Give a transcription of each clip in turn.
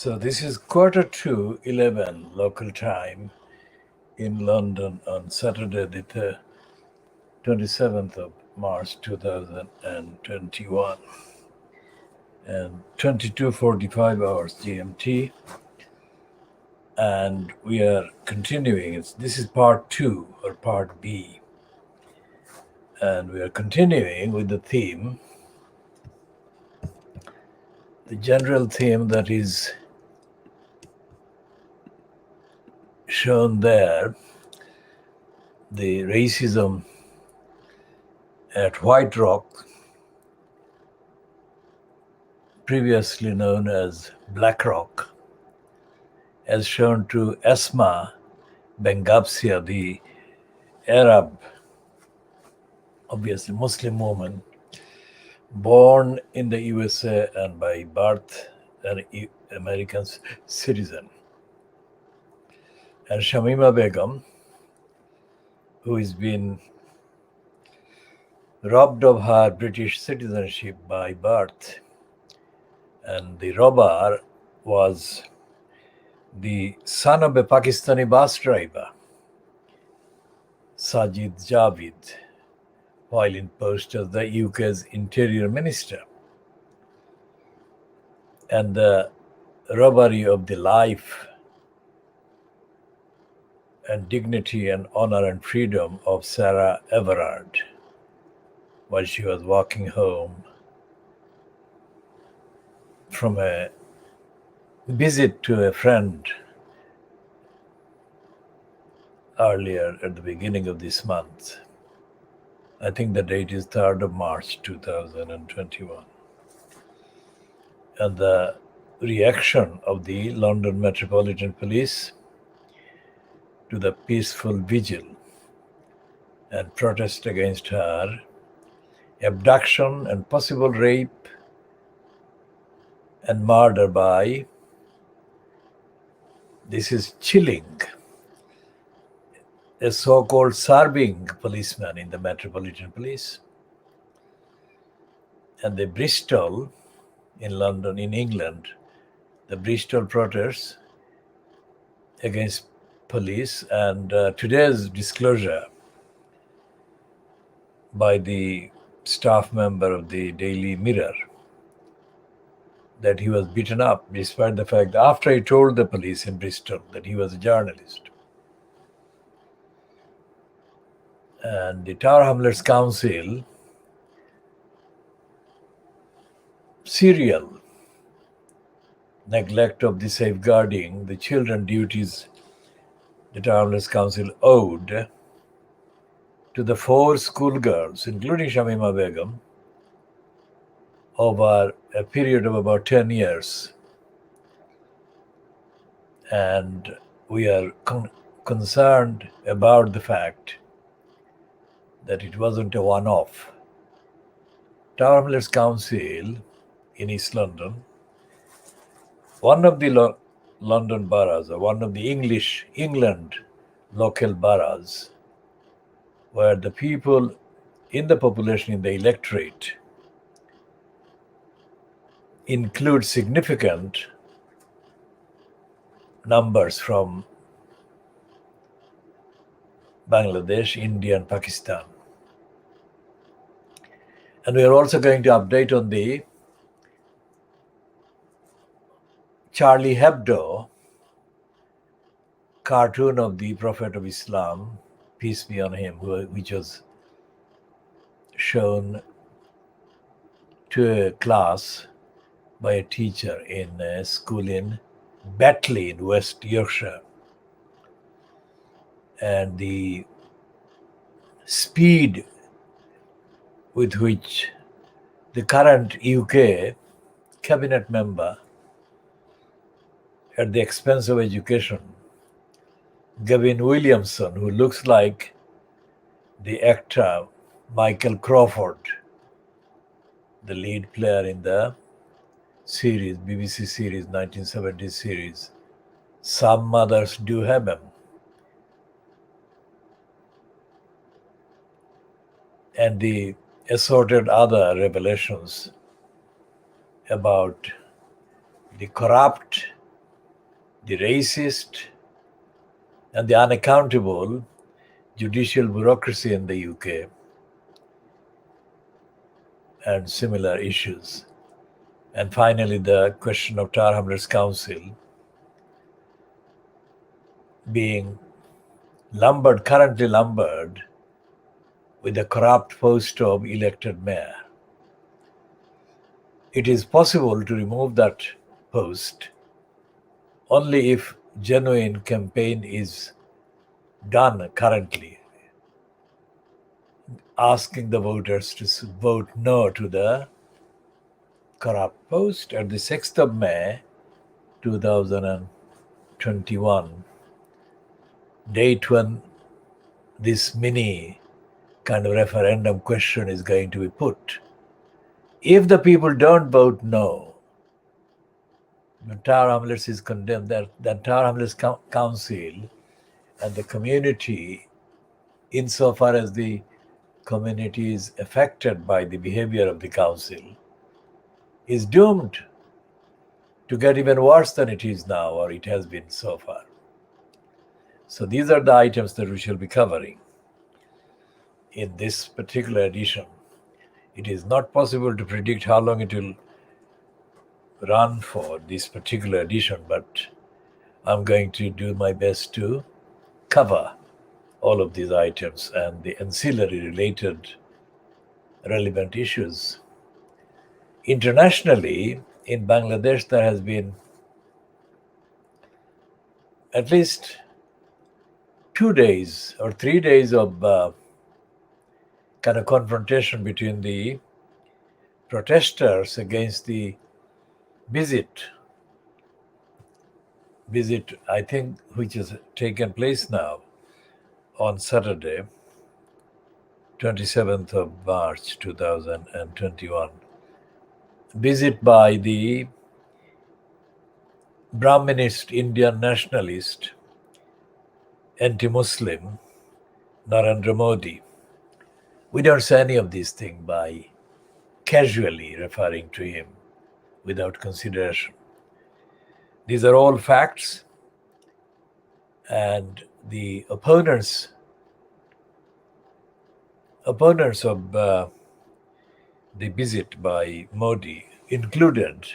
So this is 11:15 local time in London on Saturday, the 27th of March 2021, and 22:45 hours GMT. And we are continuing. This is part 2 or part B. And we are continuing with the theme, the general theme that is shown there, the racism at White Rock, previously known as Black Rock, as shown to Esma Bengabsia, the Arab, obviously Muslim woman, born in the USA and by birth an American citizen. And Shamima Begum, who has been robbed of her British citizenship by birth, and the robber was the son of a Pakistani bus driver, Sajid Javid, while in post as the UK's Interior Minister. And the robbery of the life and dignity and honor and freedom of Sarah Everard while she was walking home from a visit to a friend earlier at the beginning of this month. I think the date is 3rd of March 2021. And the reaction of the London Metropolitan Police to the peaceful vigil and protest against her abduction and possible rape and murder by, this is chilling, a so-called serving policeman in the Metropolitan Police. And the Bristol in London, in England, the Bristol protests against police, and today's disclosure by the staff member of the Daily Mirror that he was beaten up, despite the fact after he told the police in Bristol that he was a journalist. And the Tower Hamlets Council serial neglect of the safeguarding the children duties the Tower Hamlets Council owed to the 4 schoolgirls, including Shamima Begum, over a period of about 10 years. And we are concerned about the fact that it wasn't a one-off. Tower Hamlets Council in East London, one of the London boroughs, or one of the England local boroughs, where the people in the population, in the electorate, include significant numbers from Bangladesh, India, and Pakistan. And we are also going to update on the Charlie Hebdo cartoon of the Prophet of Islam, peace be on him, which was shown to a class by a teacher in a school in Batley in West Yorkshire. And the speed with which the current UK cabinet member, at the expense of education, Gavin Williamson, who looks like the actor Michael Crawford, the lead player in the series, BBC series, 1970s series, Some Mothers Do Have 'Em. And the assorted other revelations about the corrupt the racist and the unaccountable judicial bureaucracy in the UK, and similar issues. And finally, the question of Tower Hamlets Council being currently lumbered with the corrupt post of elected mayor. It is possible to remove that post only if genuine campaign is done currently, asking the voters to vote no to the corrupt post at the 6th of May 2021, date when this mini kind of referendum question is going to be put. If the people don't vote no, when Tower Hamlets is condemned, then Tower Hamlets Council and the community, insofar as the community is affected by the behavior of the council, is doomed to get even worse than it is now, or it has been so far. So these are the items that we shall be covering in this particular edition. It is not possible to predict how long it will run for, this particular edition, but I'm going to do my best to cover all of these items and the ancillary related relevant issues. Internationally, in Bangladesh, there has been at least 2 days or 3 days of kind of confrontation between the protesters against the visit, I think, which has taken place now on Saturday, 27th of March 2021. Visit by the Brahminist Indian nationalist, anti-Muslim Narendra Modi. We don't say any of these things by casually referring to him without consideration. These are all facts, and the opponents of the visit by Modi included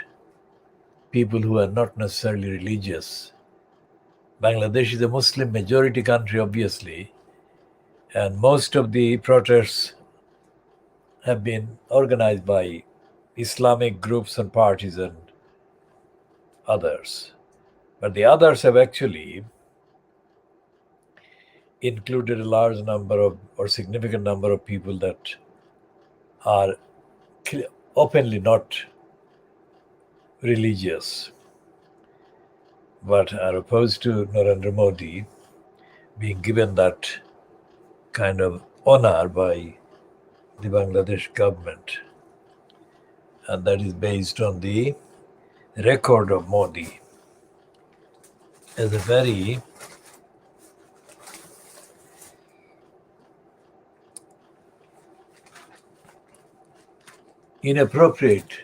people who are not necessarily religious. Bangladesh is a Muslim majority country, obviously, and most of the protests have been organized by Islamic groups and parties and others. But the others have actually included a large number of, or significant number of people that are openly not religious, but are opposed to Narendra Modi being given that kind of honor by the Bangladesh government. And that is based on the record of Modi as a very inappropriate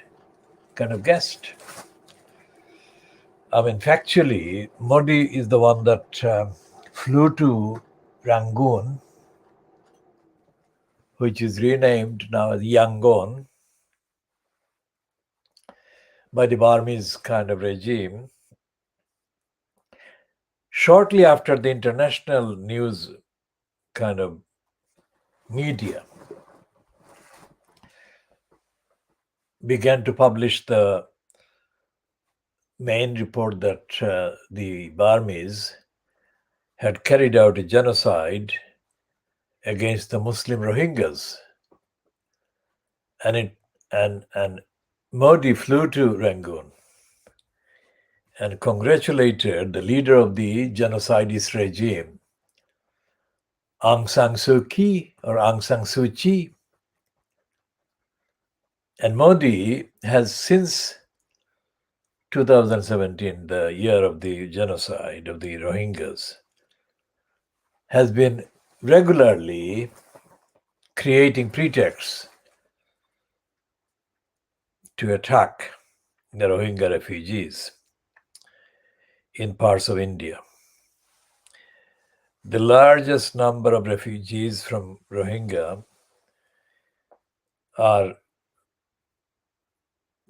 kind of guest. I mean, factually, Modi is the one that flew to Rangoon, which is renamed now as Yangon by the Burmese kind of regime, shortly after the international news kind of media began to publish the main report that the Burmese had carried out a genocide against the Muslim Rohingyas. And Modi flew to Rangoon and congratulated the leader of the genocidist regime, Aung San Suu Kyi. And Modi has, since 2017, the year of the genocide of the Rohingyas, has been regularly creating pretexts to attack the Rohingya refugees. in parts of India. The largest number of refugees from Rohingya are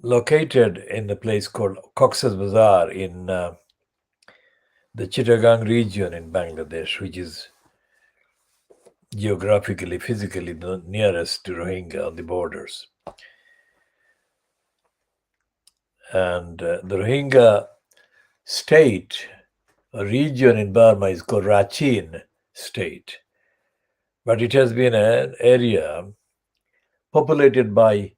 located in a place called Cox's Bazar in the Chittagong region in Bangladesh, which is geographically, physically the nearest to Rohingya on the borders. And the Rohingya state, a region in Burma, is called Rakhine state. But it has been an area populated by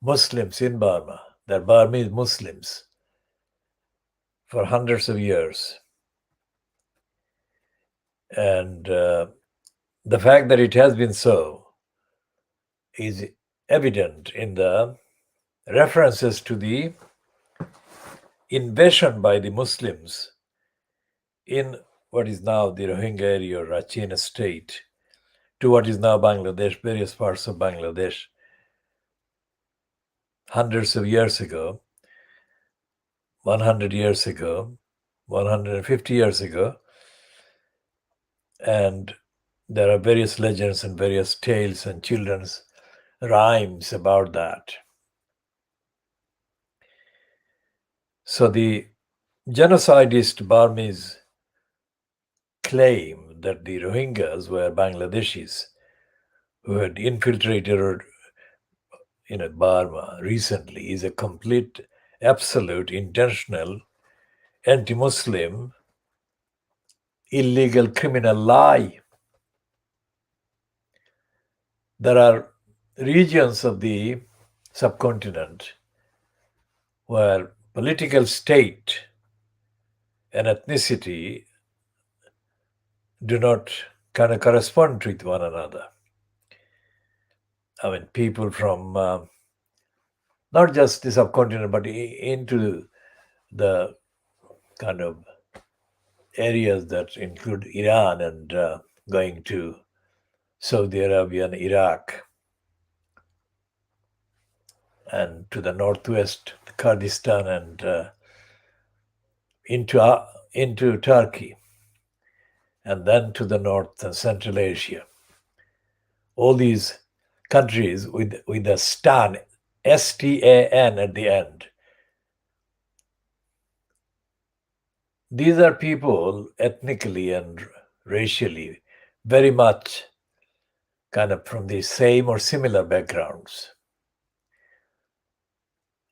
Muslims in Burma. They're Burmese Muslims for hundreds of years. And the fact that it has been so is evident in the references to the invasion by the Muslims in what is now the Rohingya area or Rakhine state to what is now Bangladesh, various parts of Bangladesh, hundreds of years ago, 100 years ago, 150 years ago. And there are various legends and various tales and children's rhymes about that. So the genocidist Burmese claim that the Rohingyas were Bangladeshis who had infiltrated Burma recently is a complete, absolute, intentional, anti-Muslim, illegal, criminal lie. There are regions of the subcontinent where political state and ethnicity do not kind of correspond with one another. I mean, people from not just the subcontinent, but into the kind of areas that include Iran and going to Saudi Arabia and Iraq, and to the northwest, Kurdistan, and into Turkey, and then to the north and Central Asia. All these countries with a stan, S-T-A-N at the end. These are people ethnically and racially very much kind of from the same or similar backgrounds.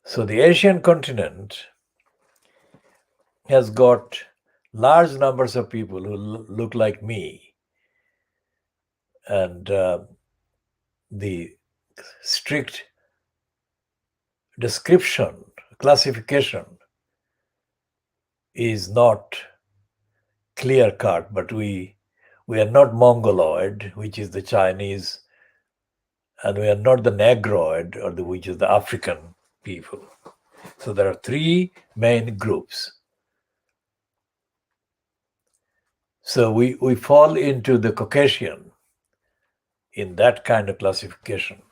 So the Asian continent has got large numbers of people who look like me, and the strict description, classification is not clear cut, but we are not Mongoloid, which is the Chinese, and we are not the Negroid, which is the African people. So there are three main groups. So we fall into the Caucasian in that kind of classification.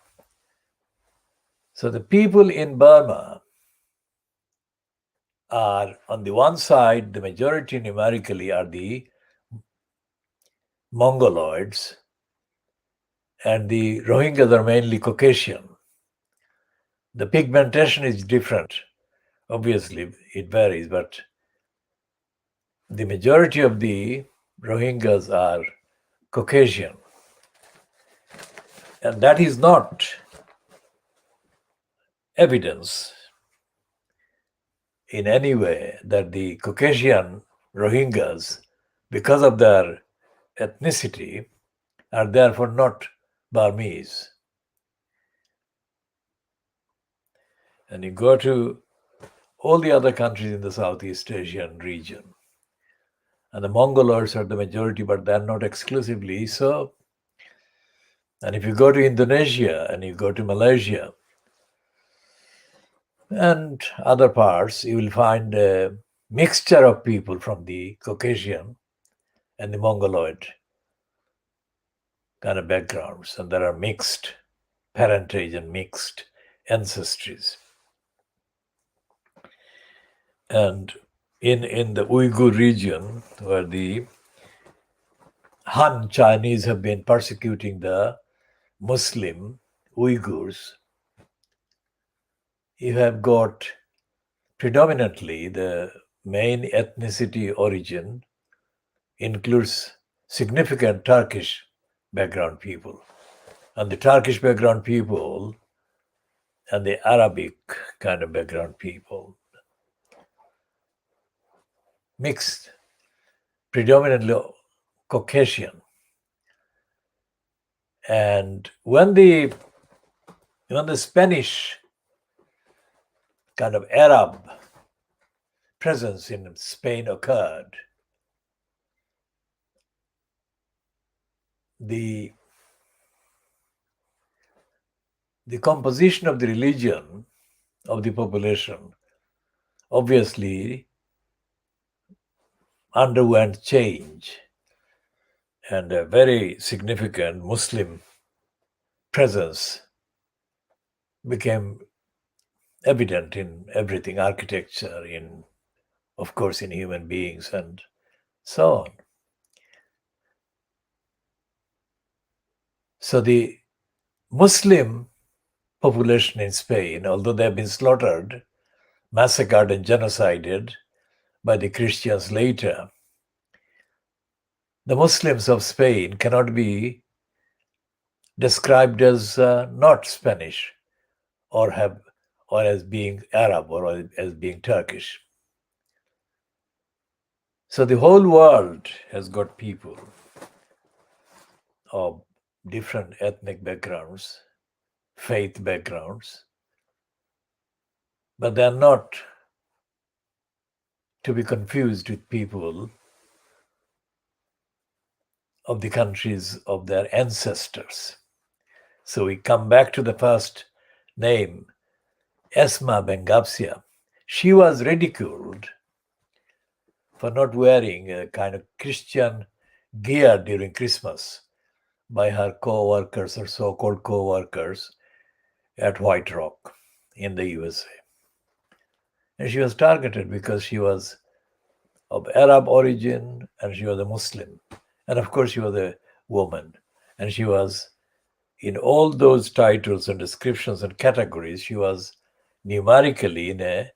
So the people in Burma are, on the one side, the majority numerically are the Mongoloids, and the Rohingyas are mainly Caucasian. The pigmentation is different. Obviously, it varies, but the majority of the Rohingyas are Caucasian. And that is not evidence in any way that the Caucasian Rohingyas, because of their ethnicity, are therefore not Burmese. And you go to all the other countries in the Southeast Asian region, and the Mongoloids are the majority, but they're not exclusively so. And if you go to Indonesia and you go to Malaysia and other parts, you will find a mixture of people from the Caucasian and the Mongoloid kind of backgrounds, and there are mixed parentage and mixed ancestries. And in the Uyghur region, where the Han Chinese have been persecuting the Muslim Uyghurs, you have got predominantly the main ethnicity origin includes significant Turkish background people. And the Turkish background people and the Arabic kind of background people mixed, predominantly Caucasian. And when the Spanish kind of Arab presence in Spain occurred, the composition of the religion of the population obviously underwent change, and a very significant Muslim presence became evident in everything, architecture, of course, in human beings, and so on. So the Muslim population in Spain, although they have been slaughtered, massacred, and genocided by the Christians later, the Muslims of Spain cannot be described as not Spanish or as being Arab or as being Turkish. So the whole world has got people of different ethnic backgrounds, faith backgrounds, but they are not to be confused with people of the countries of their ancestors. So we come back to the first name, Esma Bengabsia. She was ridiculed for not wearing a kind of Christian gear during Christmas by her co-workers or so-called co-workers at White Rock in the USA. And she was targeted because she was of Arab origin and she was a Muslim. And of course, she was a woman. And she was, in all those titles and descriptions and categories, she was numerically in a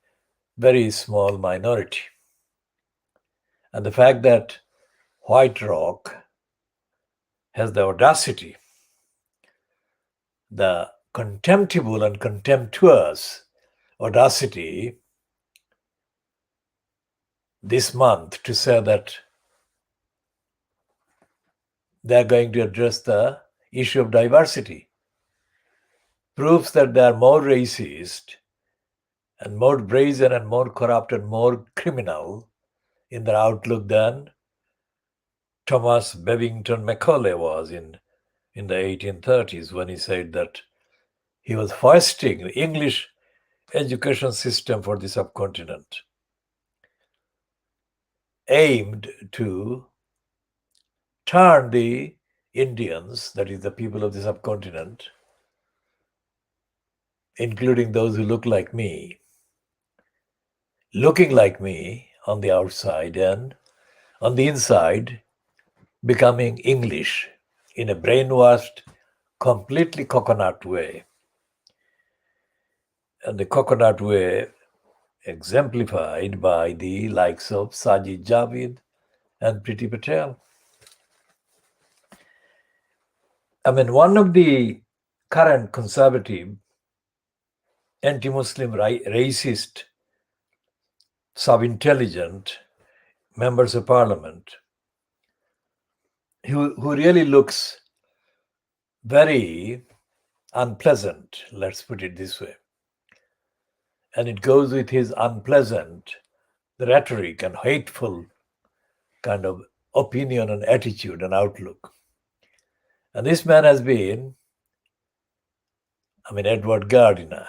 very small minority. And the fact that White Rock has the audacity, the contemptible and contemptuous audacity this month to say that they are going to address the issue of diversity proves that they are more racist and more brazen and more corrupt and more criminal in their outlook than Thomas Babington Macaulay was in the 1830s, when he said that he was foisting the English education system for the subcontinent, aimed to turn the Indians, that is the people of the subcontinent, including those who look like me, looking like me on the outside and on the inside, becoming English in a brainwashed, completely coconut way. And the coconut way exemplified by the likes of Sajid Javid and Priti Patel. I mean, one of the current conservative, anti-Muslim, racist, sub-intelligent members of parliament who really looks very unpleasant, let's put it this way. And it goes with his unpleasant rhetoric and hateful kind of opinion and attitude and outlook. And this man has been, Edward Gardiner,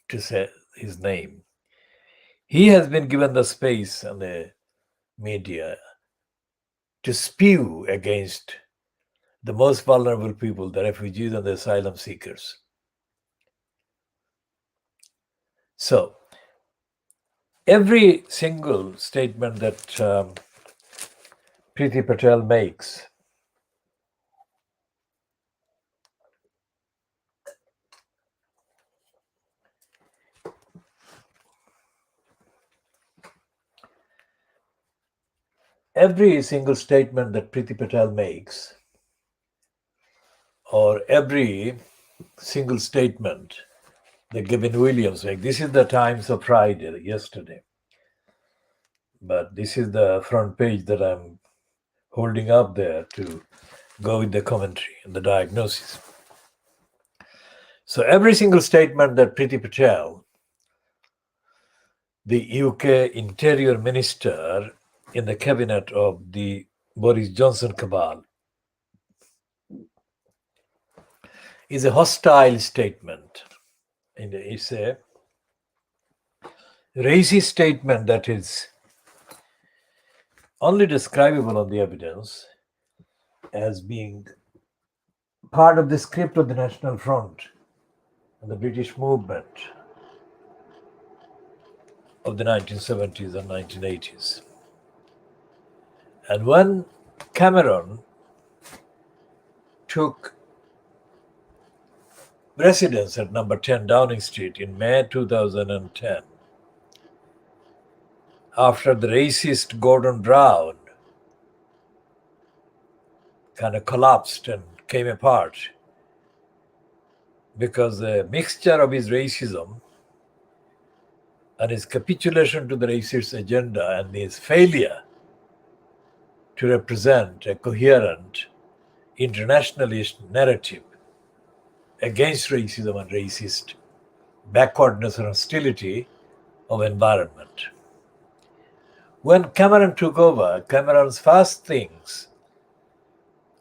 to say his name. He has been given the space and the media to spew against the most vulnerable people, the refugees and the asylum seekers. So, Every single statement that Priti Patel makes or every single statement that Gavin Williams made. This is the Times of Friday, yesterday. But this is the front page that I'm holding up there to go with the commentary and the diagnosis. So every single statement that Priti Patel, the UK Interior Minister in the cabinet of the Boris Johnson cabal, is a hostile statement. And it's a racist statement that is only describable on the evidence as being part of the script of the National Front and the British movement of the 1970s and 1980s. And when Cameron took residence at number 10 Downing Street in May 2010, after the racist Gordon Brown kind of collapsed and came apart because the mixture of his racism and his capitulation to the racist agenda and his failure to represent a coherent internationalist narrative against racism and racist backwardness and hostility of environment. When Cameron took over, Cameron's first things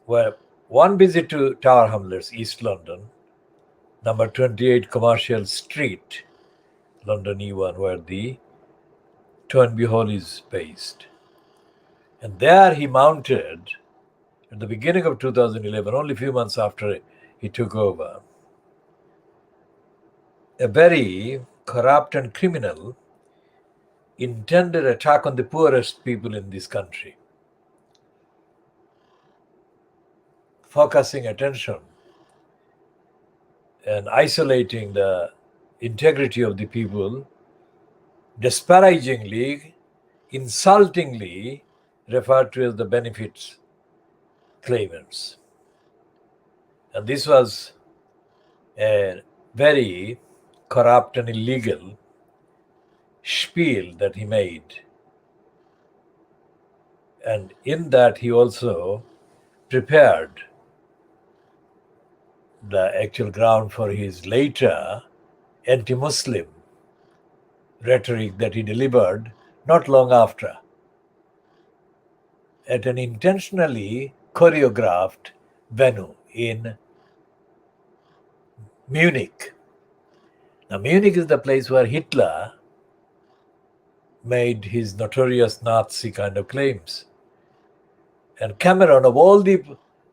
were one visit to Tower Hamlets, East London, number 28 Commercial Street, London E1, where the Toynbee Hall is based. And there he mounted, at the beginning of 2011, only a few months after he took over, a very corrupt and criminal intended attack on the poorest people in this country, focusing attention and isolating the integrity of the people, disparagingly, insultingly referred to as the benefits claimants. And this was a very corrupt and illegal spiel that he made. And in that, he also prepared the actual ground for his later anti-Muslim rhetoric that he delivered not long after at an intentionally choreographed venue in Munich. Now, Munich is the place where Hitler made his notorious Nazi kind of claims. And Cameron, of all the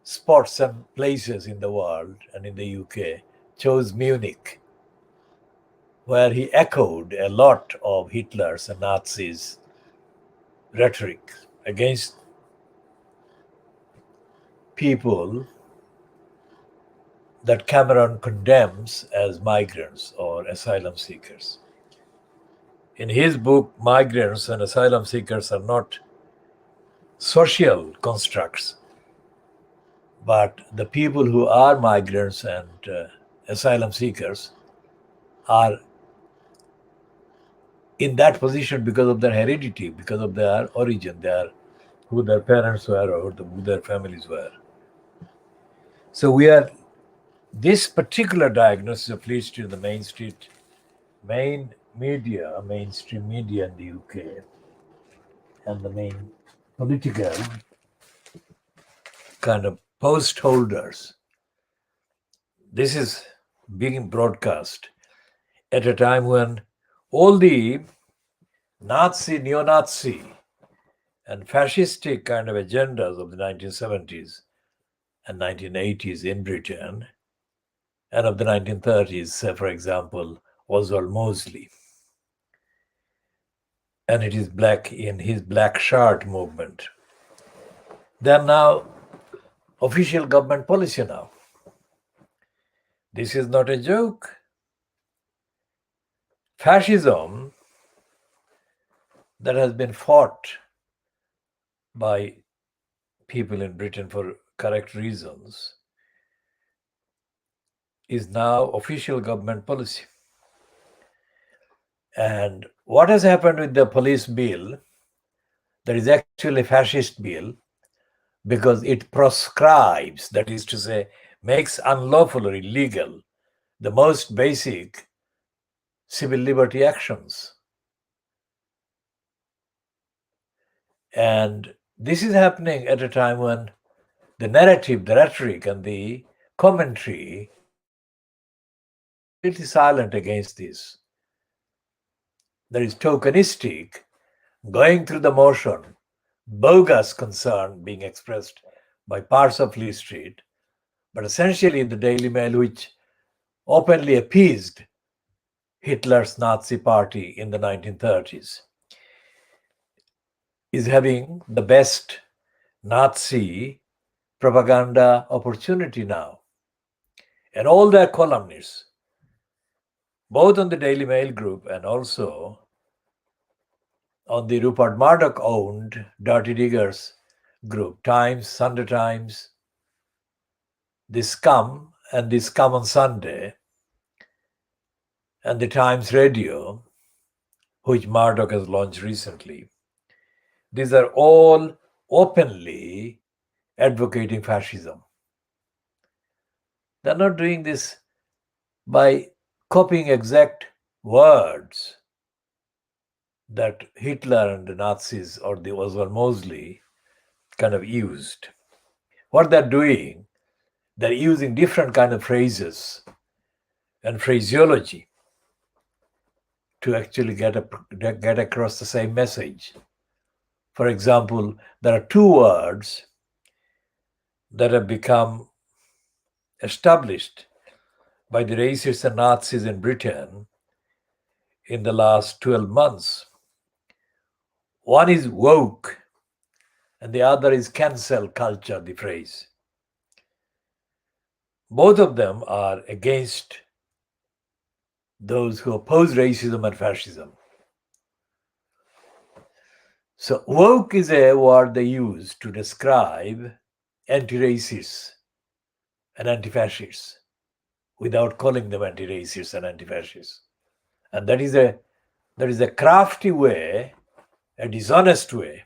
spots and places in the world and in the UK, chose Munich, where he echoed a lot of Hitler's and Nazis' rhetoric against people that Cameron condemns as migrants or asylum seekers. In his book, migrants and asylum seekers are not social constructs, but the people who are migrants and asylum seekers are in that position because of their heredity, because of their origin, who their parents were or who their families were. So this particular diagnosis of leads to the mainstream media in the UK and the main political kind of post holders. This is being broadcast at a time when all the neo-Nazi and fascistic kind of agendas of the 1970s and 1980s in Britain and of the 1930s, for example, Oswald Mosley, and it is black in his black shirt movement. They are now official government policy now. This is not a joke. Fascism that has been fought by people in Britain for correct reasons is now official government policy. And what has happened with the police bill, that is actually a fascist bill, because it proscribes, that is to say, makes unlawful or illegal the most basic civil liberty actions. And this is happening at a time when the narrative, the rhetoric, and the commentary completely silent against this. There is tokenistic, going through the motion, bogus concern being expressed by parts of Lee Street, but essentially the Daily Mail, which openly appeased Hitler's Nazi party in the 1930s, is having the best Nazi propaganda opportunity now. And all their columnists, both on the Daily Mail group and also on the Rupert Murdoch-owned Dirty Diggers group, Times, Sunday Times, the Scum and the Scum on Sunday, and the Times Radio, which Murdoch has launched recently. These are all openly advocating fascism. They're not doing this by copying exact words that Hitler and the Nazis or the Oswald Mosley kind of used. What they're doing, they're using different kind of phrases and phraseology to actually get across the same message. For example, there are two words that have become established by the racists and Nazis in Britain in the last 12 months. One is woke, and the other is cancel culture, the phrase. Both of them are against those who oppose racism and fascism. So woke is a word they use to describe anti-racists and anti-fascists without calling them anti-racists and anti-fascists. And that is a crafty way, a dishonest way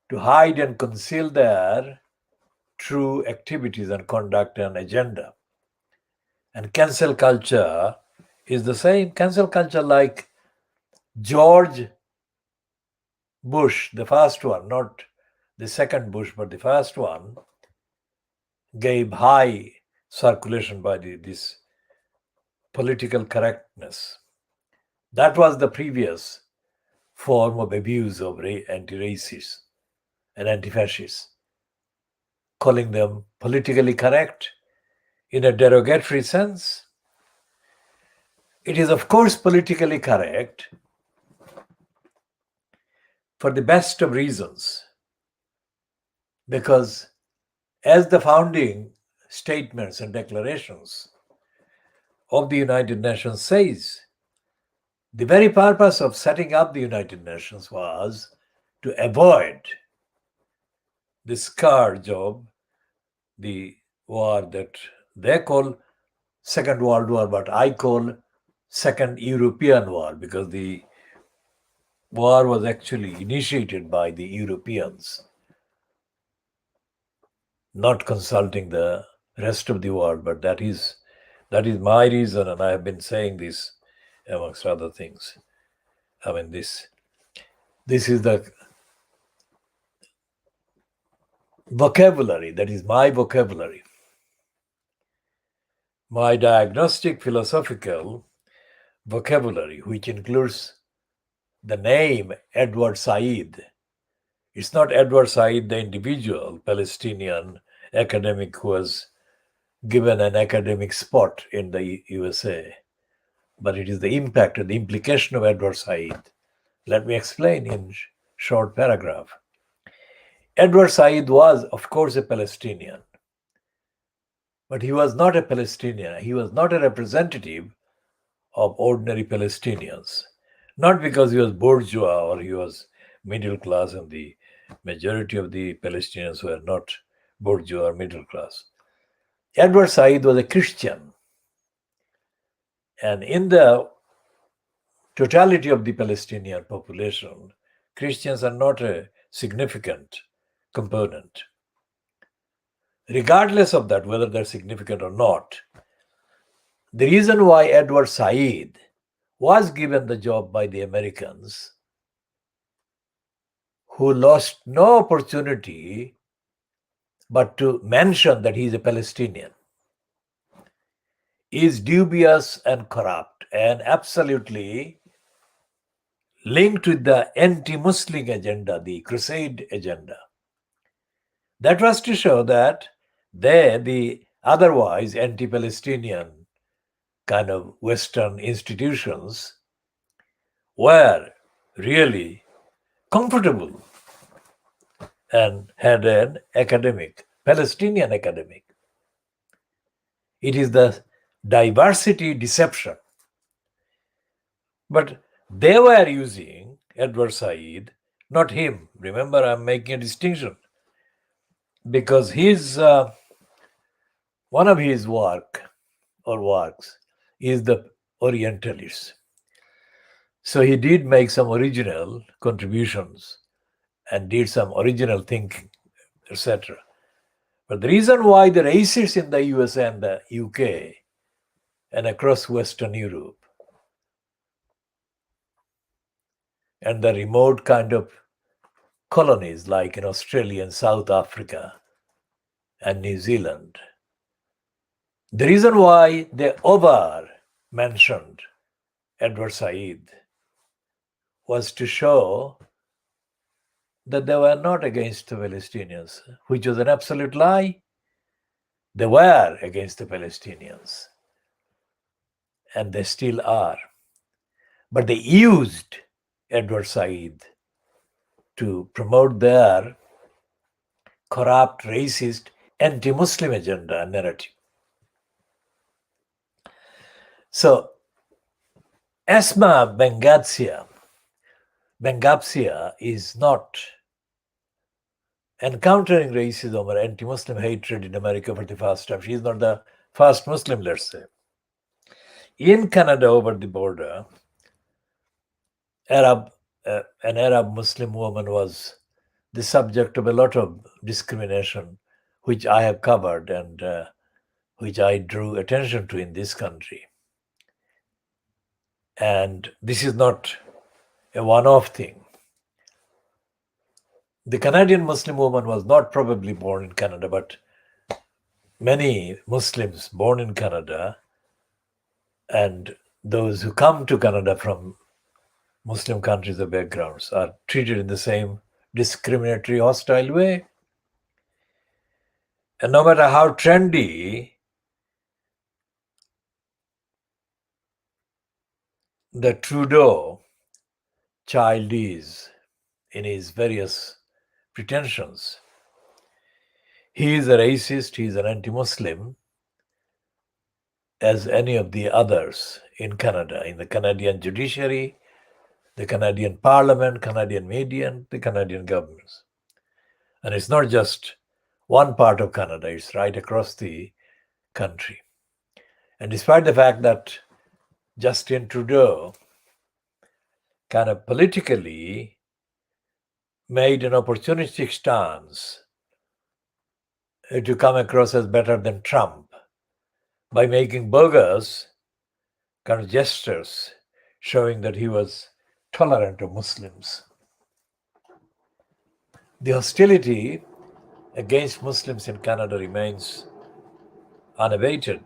to hide and conceal their true activities and conduct and agenda. And cancel culture is the same. Cancel culture, like George Bush, the first one, not the second Bush, but the first one, gave high circulation by this political correctness. That was the previous form of abuse of anti-racists and anti-fascists, calling them politically correct in a derogatory sense. It is, of course, politically correct for the best of reasons, because as the founding statements and declarations of the United Nations says, the very purpose of setting up the United Nations was to avoid the scourge of the war that they call Second World War, but I call Second European War, because the war was actually initiated by the Europeans, not consulting the rest of the world. But that is my reason, and I have been saying this amongst other things. I mean, this is the vocabulary, that is my vocabulary, my diagnostic philosophical vocabulary, which includes the name Edward Said. It's not Edward Said, the individual Palestinian academic who was given an academic spot in the USA, but it is the impact and the implication of Edward Said Let me explain in short paragraph. Edward Said was, of course, a Palestinian, but he was not a Palestinian. He was not a representative of ordinary Palestinians, not because he was bourgeois or he was middle class, and the majority of the Palestinians were not bourgeois or middle class. Edward Said was a Christian, and in the totality of the Palestinian population, Christians are not a significant component. Regardless of that, whether they're significant or not, the reason why Edward Said was given the job by the Americans, who lost no opportunity but to mention that he's a Palestinian, is dubious and corrupt and absolutely linked with the anti-Muslim agenda, the crusade agenda. That was to show that the otherwise anti-Palestinian kind of Western institutions were really comfortable and had an academic, Palestinian academic. It is the diversity deception. But they were using Edward Said, not him. Remember, I'm making a distinction, because one of his works is the Orientalists. So he did make some original contributions and did some original thinking, etc. But the reason why the racists in the USA and the UK and across Western Europe and the remote kind of colonies like in Australia and South Africa and New Zealand, the reason why they over mentioned Edward Said was to show that they were not against the Palestinians, which was an absolute lie. They were against the Palestinians, and they still are. But they used Edward Said to promote their corrupt, racist, anti-Muslim agenda and narrative. So, Esma Bengabsia is not encountering racism or anti-Muslim hatred in America for the first time. She is not the first Muslim, let's say. In Canada, over the border, an Arab Muslim woman was the subject of a lot of discrimination, which I have covered and which I drew attention to in this country. And this is not a one-off thing. The Canadian Muslim woman was not probably born in Canada, but many Muslims born in Canada and those who come to Canada from Muslim countries or backgrounds are treated in the same discriminatory, hostile way. And no matter how trendy the Trudeau child is in his various pretensions, he is a racist, he is an anti-Muslim, as any of the others in Canada, in the Canadian judiciary, the Canadian parliament, Canadian media, and the Canadian governments. And it's not just one part of Canada, it's right across the country. And despite the fact that Justin Trudeau kind of politically made an opportunistic stance to come across as better than Trump by making bogus kind of gestures showing that he was tolerant of Muslims. The hostility against Muslims in Canada remains unabated.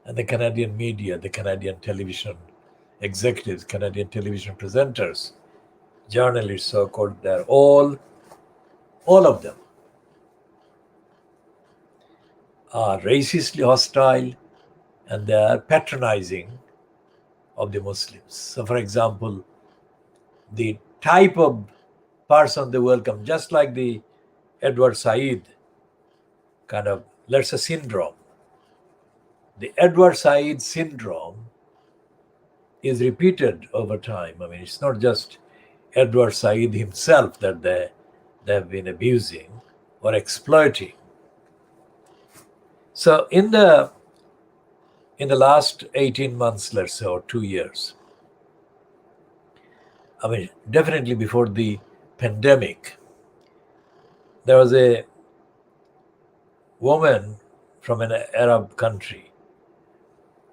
And the Canadian media, the Canadian television executives, Canadian television presenters, journalists, so-called, they're all of them are racistly hostile, and they are patronizing of the Muslims. So, for example, the type of person they welcome, just like the Edward Said kind of, let's say, syndrome. The Edward Said syndrome is repeated over time. I mean, it's not just Edward Said himself that they have been abusing or exploiting. So in the last 18 months, let's say, or 2 years, I mean, definitely before the pandemic, there was a woman from an Arab country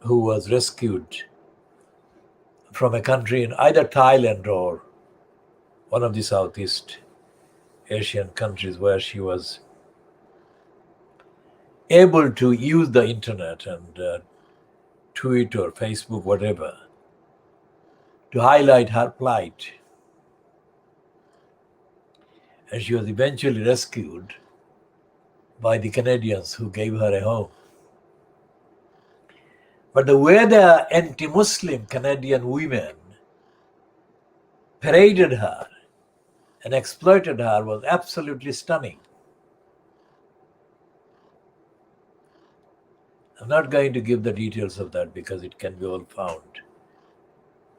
who was rescued from a country in either Thailand or one of the Southeast Asian countries, where she was able to use the internet and Twitter, Facebook, whatever, to highlight her plight. And she was eventually rescued by the Canadians who gave her a home. But the way the anti-Muslim Canadian women paraded her and exploited her was absolutely stunning. I'm not going to give the details of that because it can be all found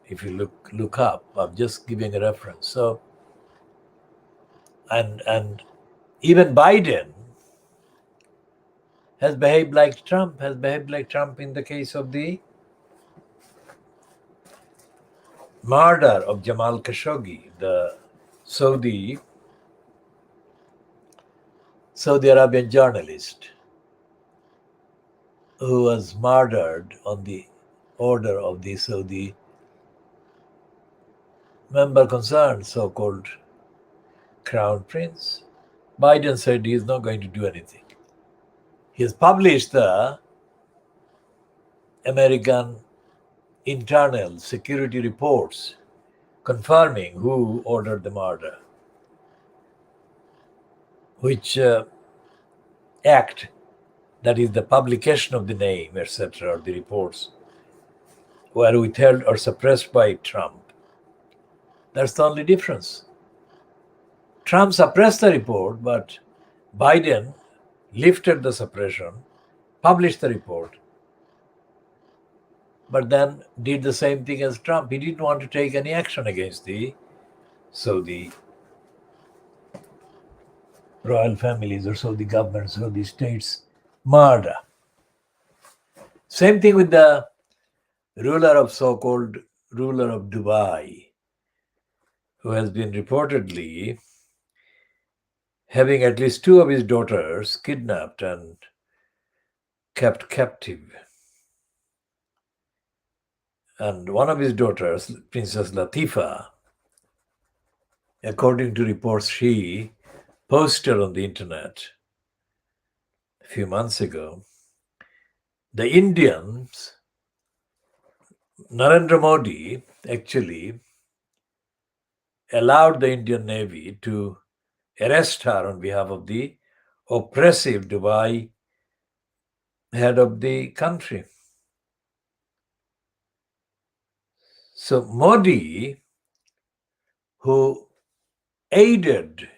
if you look up. I'm just giving a reference. So, and even Biden has behaved like Trump, in the case of the murder of Jamal Khashoggi, the Saudi Arabian journalist who was murdered on the order of the Saudi member concerned, so-called Crown Prince. Biden said he is not going to do anything. He has published the American internal security reports confirming who ordered the murder, which act, that is the publication of the name, etc., or the reports, were withheld or suppressed by Trump. That's the only difference. Trump suppressed the report, but Biden lifted the suppression, published the report, but then did the same thing as Trump. He didn't want to take any action against the Saudi royal families or Saudi governments or the states' murder. Same thing with the so-called ruler of Dubai, who has been reportedly having at least 2 of his daughters kidnapped and kept captive. And one of his daughters, Princess Latifa, according to reports she posted on the internet a few months ago, the Indians, Narendra Modi, actually allowed the Indian Navy to arrest her on behalf of the oppressive Dubai head of the country. So Modi, who aided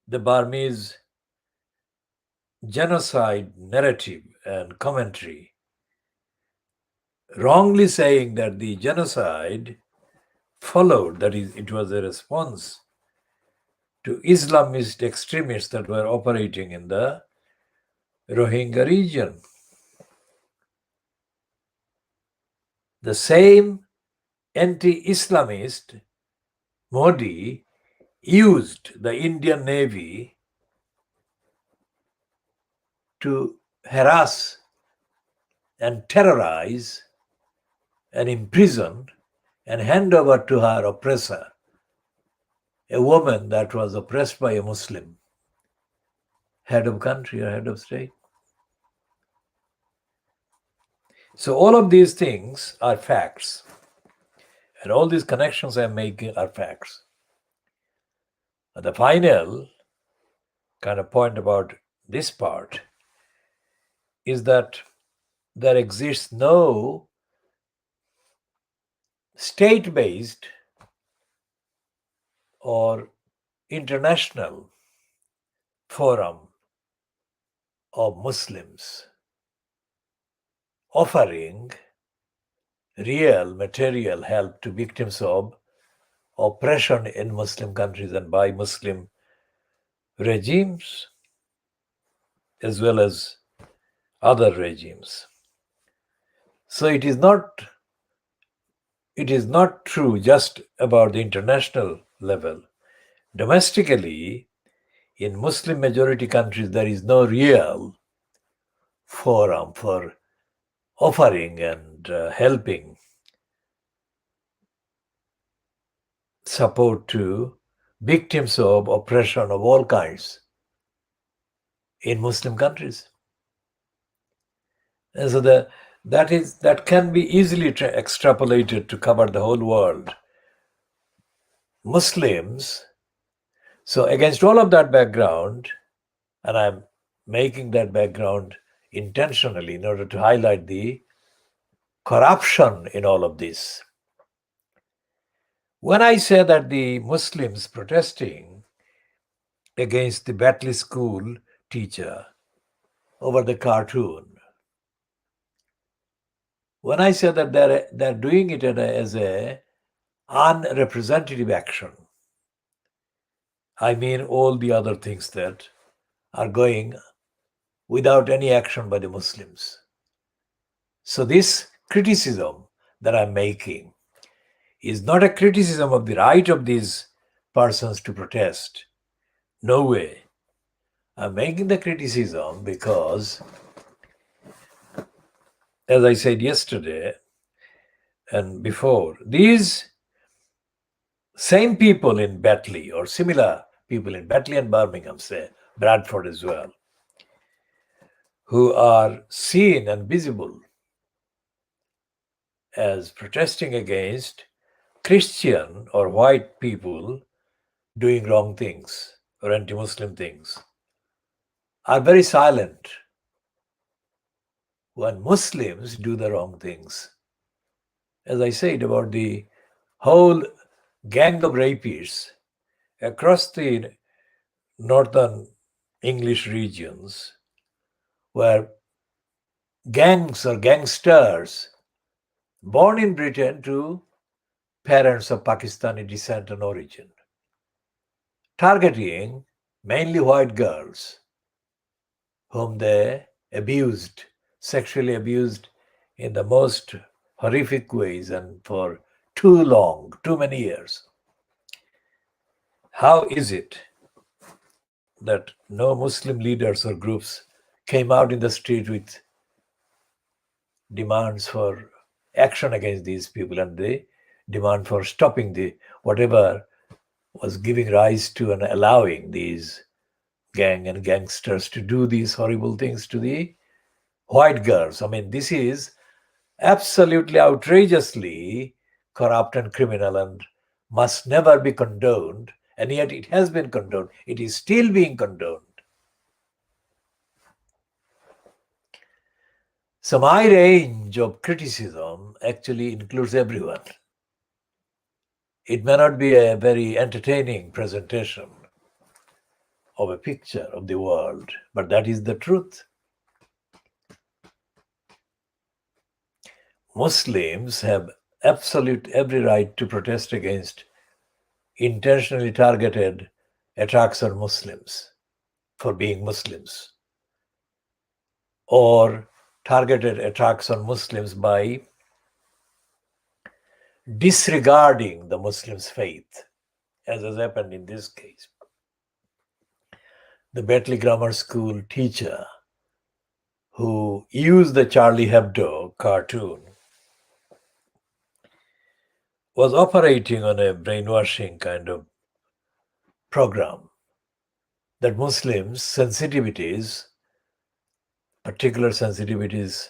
the Burmese genocide narrative and commentary, wrongly saying that the genocide followed, that is, it was a response to Islamist extremists that were operating in the Rohingya region. The same anti-Islamist Modi used the Indian Navy to harass and terrorize and imprison and hand over to her oppressor a woman that was oppressed by a Muslim head of country or head of state. So all of these things are facts, and all these connections I'm making are facts. And the final kind of point about this part is that there exists no state-based or international forum of Muslims offering real material help to victims of oppression in Muslim countries and by Muslim regimes as well as other regimes. So it is not true just about the international level. Domestically, in Muslim majority countries, there is no real forum for offering and helping support to victims of oppression of all kinds in Muslim countries. And so that can be easily extrapolated to cover the whole world. Muslims, so against all of that background, and I'm making that background intentionally in order to highlight the corruption in all of this. When I say that the Muslims protesting against the Batley School teacher over the cartoon, when I say that they're doing it as a unrepresentative action, I mean all the other things that are going without any action by the Muslims. So this criticism that I'm making is not a criticism of the right of these persons to protest. No way. I'm making the criticism because, as I said yesterday and before, these same people in Batley or similar people in Batley and Birmingham, say Bradford as well, who are seen and visible as protesting against Christian or white people doing wrong things or anti-Muslim things, are very silent when Muslims do the wrong things. As I said about the whole gang of rapists across the northern English regions, where gangs or gangsters born in Britain to parents of Pakistani descent and origin, targeting mainly white girls whom they abused, sexually abused in the most horrific ways and for too long, too many years. How is it that no Muslim leaders or groups came out in the street with demands for action against these people and the demand for stopping the whatever was giving rise to and allowing these gang and gangsters to do these horrible things to the white girls? I mean, this is absolutely outrageously corrupt and criminal and must never be condoned, and yet it has been condoned. It is still being condoned. So my range of criticism actually includes everyone. It may not be a very entertaining presentation of a picture of the world, but that is the truth. Muslims have absolute every right to protest against intentionally targeted attacks on Muslims for being Muslims, or targeted attacks on Muslims by disregarding the Muslims' faith, as has happened in this case. The Batley Grammar School teacher who used the Charlie Hebdo cartoon was operating on a brainwashing kind of program that Muslims' sensitivities, particular sensitivities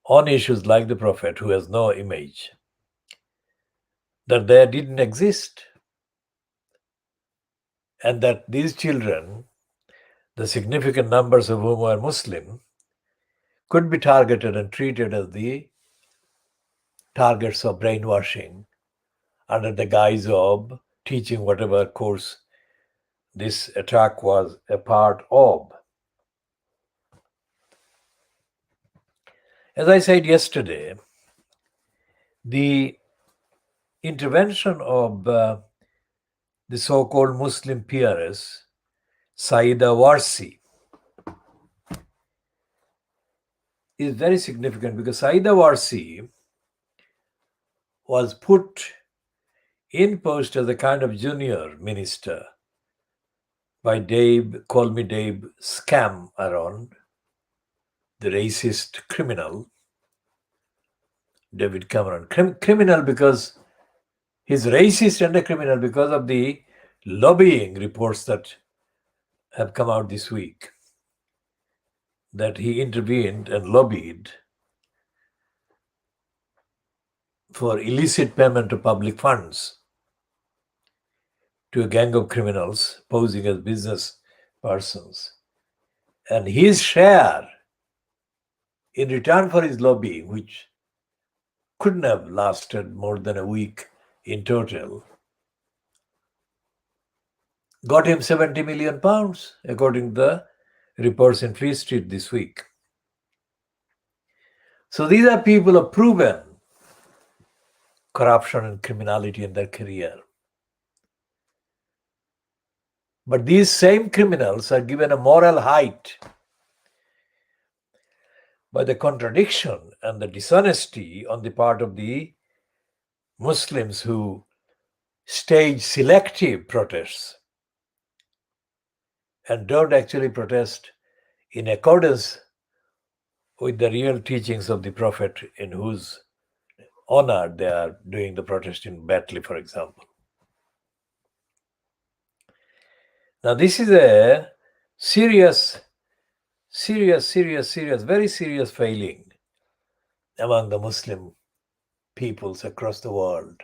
on issues like the Prophet, who has no image, that they didn't exist. And that these children, the significant numbers of whom were Muslim, could be targeted and treated as the targets of brainwashing under the guise of teaching whatever course this attack was a part of. As I said yesterday, the intervention of the so-called Muslim PRS, Saida Warsi, is very significant because Saida Warsi was put in post as a kind of junior minister by Dave, call me Dave Scam Aron, the racist criminal, David Cameron. Criminal because he's racist and a criminal because of the lobbying reports that have come out this week, that he intervened and lobbied for illicit payment of public funds to a gang of criminals posing as business persons. And his share in return for his lobbying, which couldn't have lasted more than a week in total, got him 70 million pounds, according to the reports in Fleet Street this week. So these are people who have proven corruption and criminality in their career. But these same criminals are given a moral height by the contradiction and the dishonesty on the part of the Muslims who stage selective protests and don't actually protest in accordance with the real teachings of the Prophet, in whose honor they are doing the protest in Batley, for example. Now, this is a serious, very serious failing among the Muslim peoples across the world.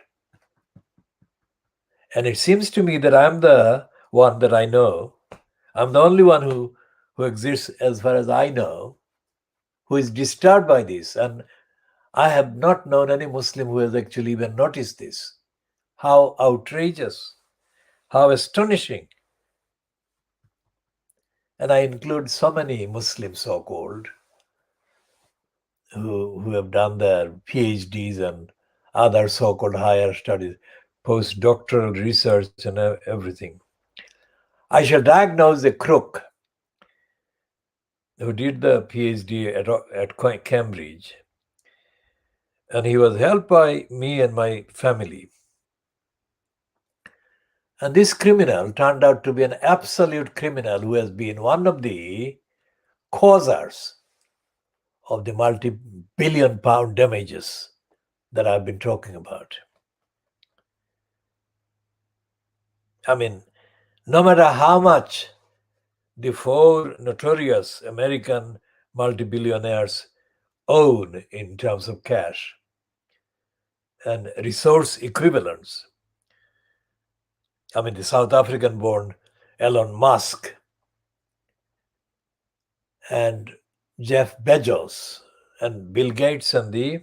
And it seems to me that I'm the one that I know, I'm the only one who exists, as far as I know, who is disturbed by this. And I have not known any Muslim who has actually even noticed this. How outrageous, how astonishing. And I include so many Muslims, so-called, who have done their PhDs and other so-called higher studies, postdoctoral research and everything. I shall diagnose a crook who did the PhD at Cambridge, and he was helped by me and my family. And this criminal turned out to be an absolute criminal who has been one of the causers of the multi-billion pound damages that I've been talking about. I mean, no matter how much the four notorious American multi-billionaires own in terms of cash and resource equivalents, I mean, the South African-born Elon Musk and Jeff Bezos and Bill Gates and the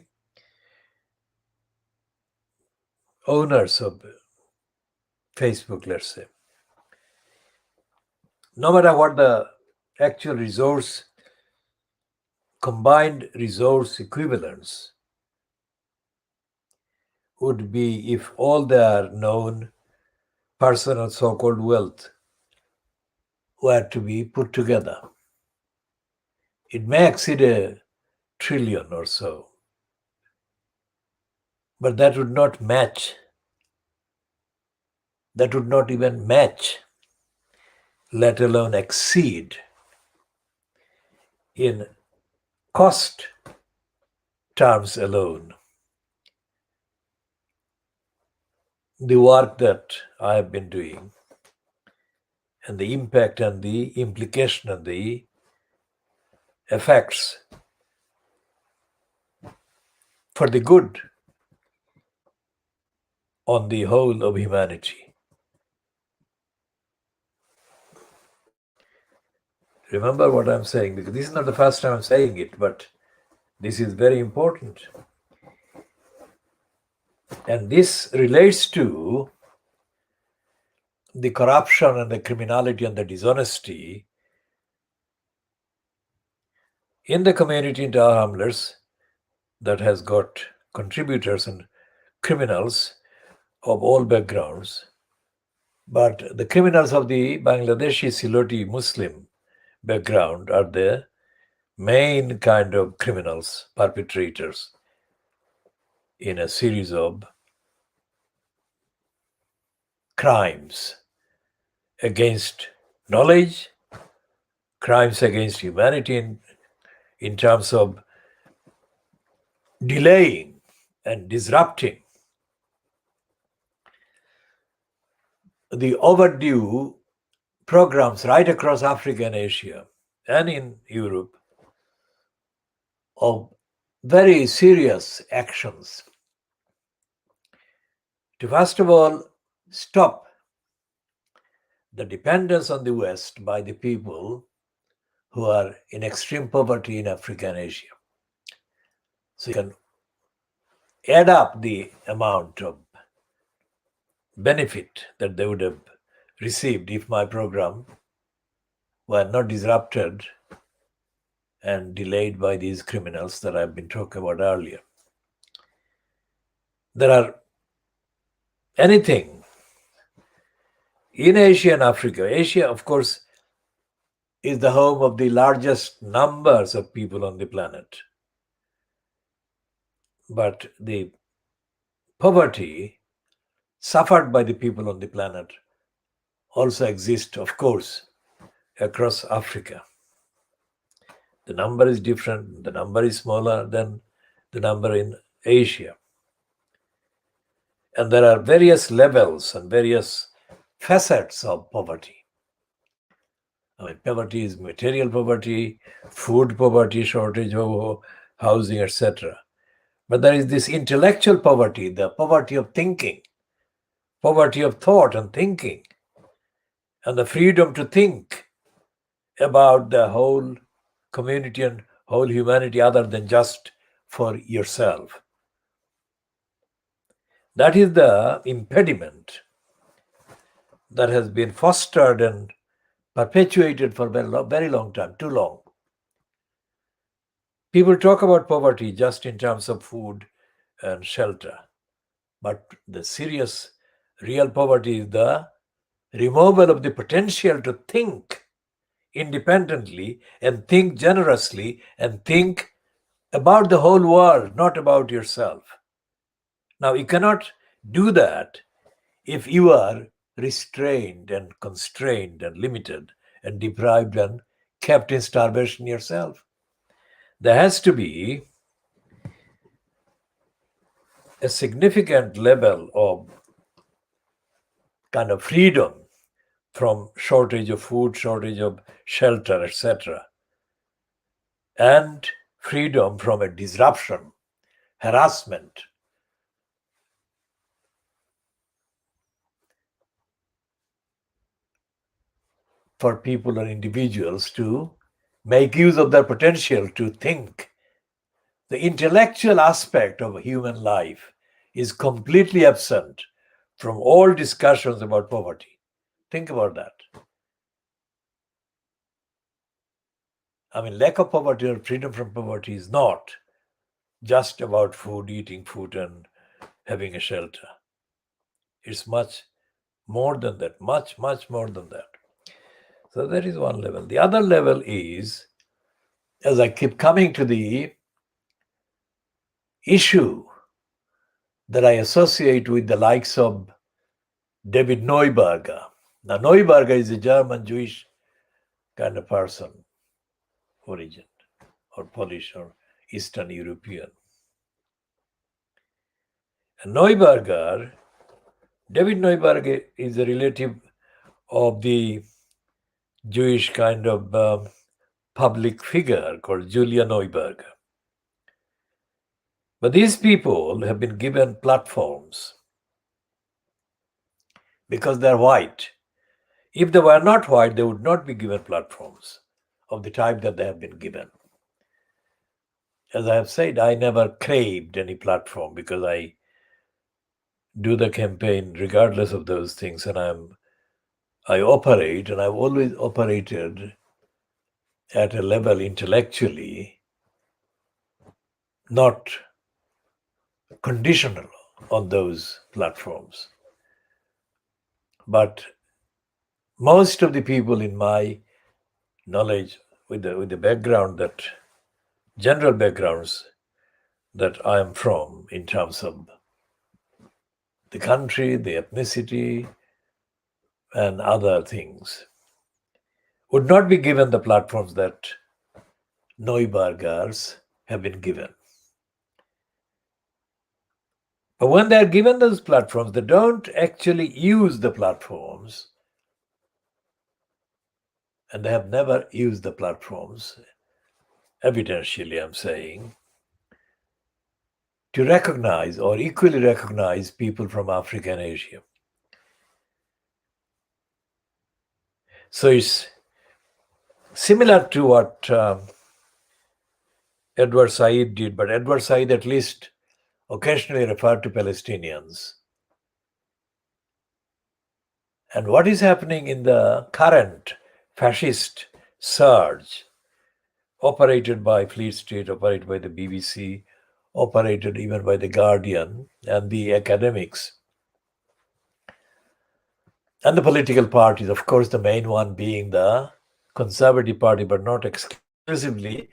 owners of Facebook, let's say. No matter what the actual combined resource equivalents would be if all their known personal so-called wealth were to be put together. It may exceed $1 trillion or so, but that would not even match, let alone exceed, in cost terms alone, the work that I have been doing and the impact and the implication and the effects for the good on the whole of humanity. Remember what I'm saying, because this is not the first time I'm saying it, but this is very important. And this relates to the corruption and the criminality and the dishonesty in the community in Tower Hamlets that has got contributors and criminals of all backgrounds. But the criminals of the Bangladeshi Siloti Muslim background are the main kind of criminals, perpetrators in a series of crimes against knowledge, crimes against humanity in terms of delaying and disrupting the overdue programs right across Africa and Asia and in Europe of very serious actions to, first of all, stop the dependence on the West by the people who are in extreme poverty in Africa and Asia. So you can add up the amount of benefit that they would have received if my program were not disrupted and delayed by these criminals that I've been talking about earlier. There are anything in Asia and Africa. Asia, of course, is the home of the largest numbers of people on the planet. But the poverty suffered by the people on the planet also exists, of course, across Africa. The number is different. The number is smaller than the number in Asia. And there are various levels and various facets of poverty. I mean, poverty is material poverty, food poverty, shortage of housing, etc. But there is this intellectual poverty, the poverty of thinking, poverty of thought and thinking, and the freedom to think about the whole community and whole humanity other than just for yourself. That is the impediment that has been fostered and perpetuated for a very long time, too long. People talk about poverty just in terms of food and shelter. But the serious, real poverty is the removal of the potential to think independently and think generously and think about the whole world, not about yourself. Now, you cannot do that if you are restrained and constrained and limited and deprived and kept in starvation yourself. There has to be a significant level of kind of freedom from shortage of food, shortage of shelter, etc. And freedom from a disruption, harassment. For people or individuals to make use of their potential to think. The intellectual aspect of human life is completely absent from all discussions about poverty. Think about that. I mean, lack of poverty or freedom from poverty is not just about food, eating food, and having a shelter. It's much more than that, much, much more than that. So that is one level. The other level is, as I keep coming to the issue that I associate with the likes of David Neuberger. Now, Neuberger is a German Jewish kind of person, origin, or Polish or Eastern European. And David Neuberger is a relative of the Jewish kind of public figure called Julia Neuberger. But these people have been given platforms because they're white. If they were not white, they would not be given platforms of the type that they have been given. As I have said, I never craved any platform because I do the campaign regardless of those things, and I operate, and I've always operated at a level intellectually, not conditional on those platforms. But most of the people in my knowledge, with the background, that general backgrounds that I am from, in terms of the country, the ethnicity, and other things, would not be given the platforms that Neubergers have been given. But when they are given those platforms, they don't actually use the platforms, and they have never used the platforms, evidentially I'm saying, to recognize or equally recognize people from Africa and Asia. So it's similar to what Edward Said did, but Edward Said at least occasionally referred to Palestinians. And what is happening in the current fascist surge, operated by Fleet Street, operated by the BBC, operated even by the Guardian and the academics and the political parties, of course, the main one being the Conservative Party, but not exclusively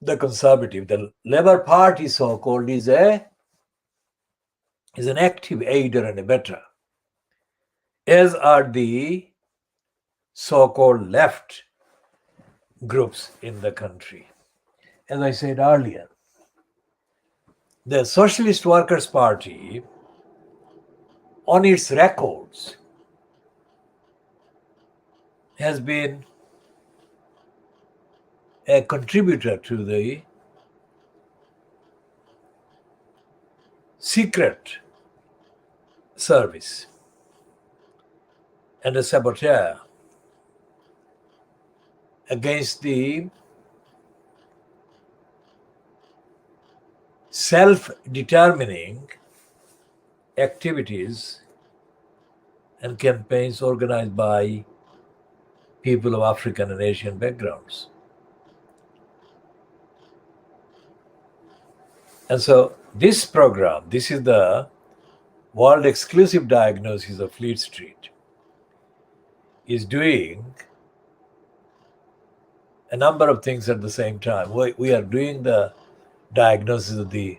the Conservative. The Labour Party, so-called, is an active aider and abetter, as are the so-called left groups in the country. As I said earlier, the Socialist Workers' Party, on its records, has been a contributor to the secret service and a saboteur against the self-determining activities and campaigns organized by people of African and Asian backgrounds. And so this program, this is the world exclusive diagnosis of Fleet Street, is doing a number of things at the same time. We are doing the diagnosis of the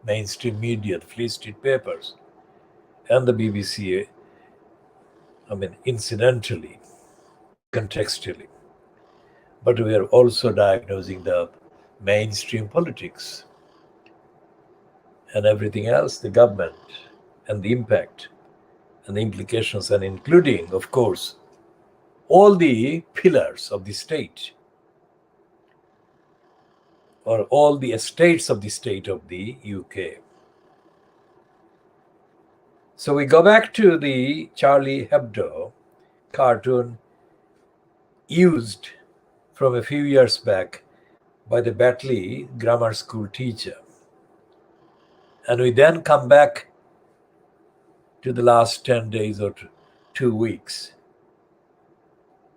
mainstream media, the Fleet Street papers, and the BBC, incidentally, contextually. But we are also diagnosing the mainstream politics and everything else, the government, and the impact and the implications, and including, of course, all the pillars of the state, or all the estates of the state of the UK. So we go back to the Charlie Hebdo cartoon used from a few years back by the Batley grammar school teacher. And we then come back to the last 10 days or 2 weeks,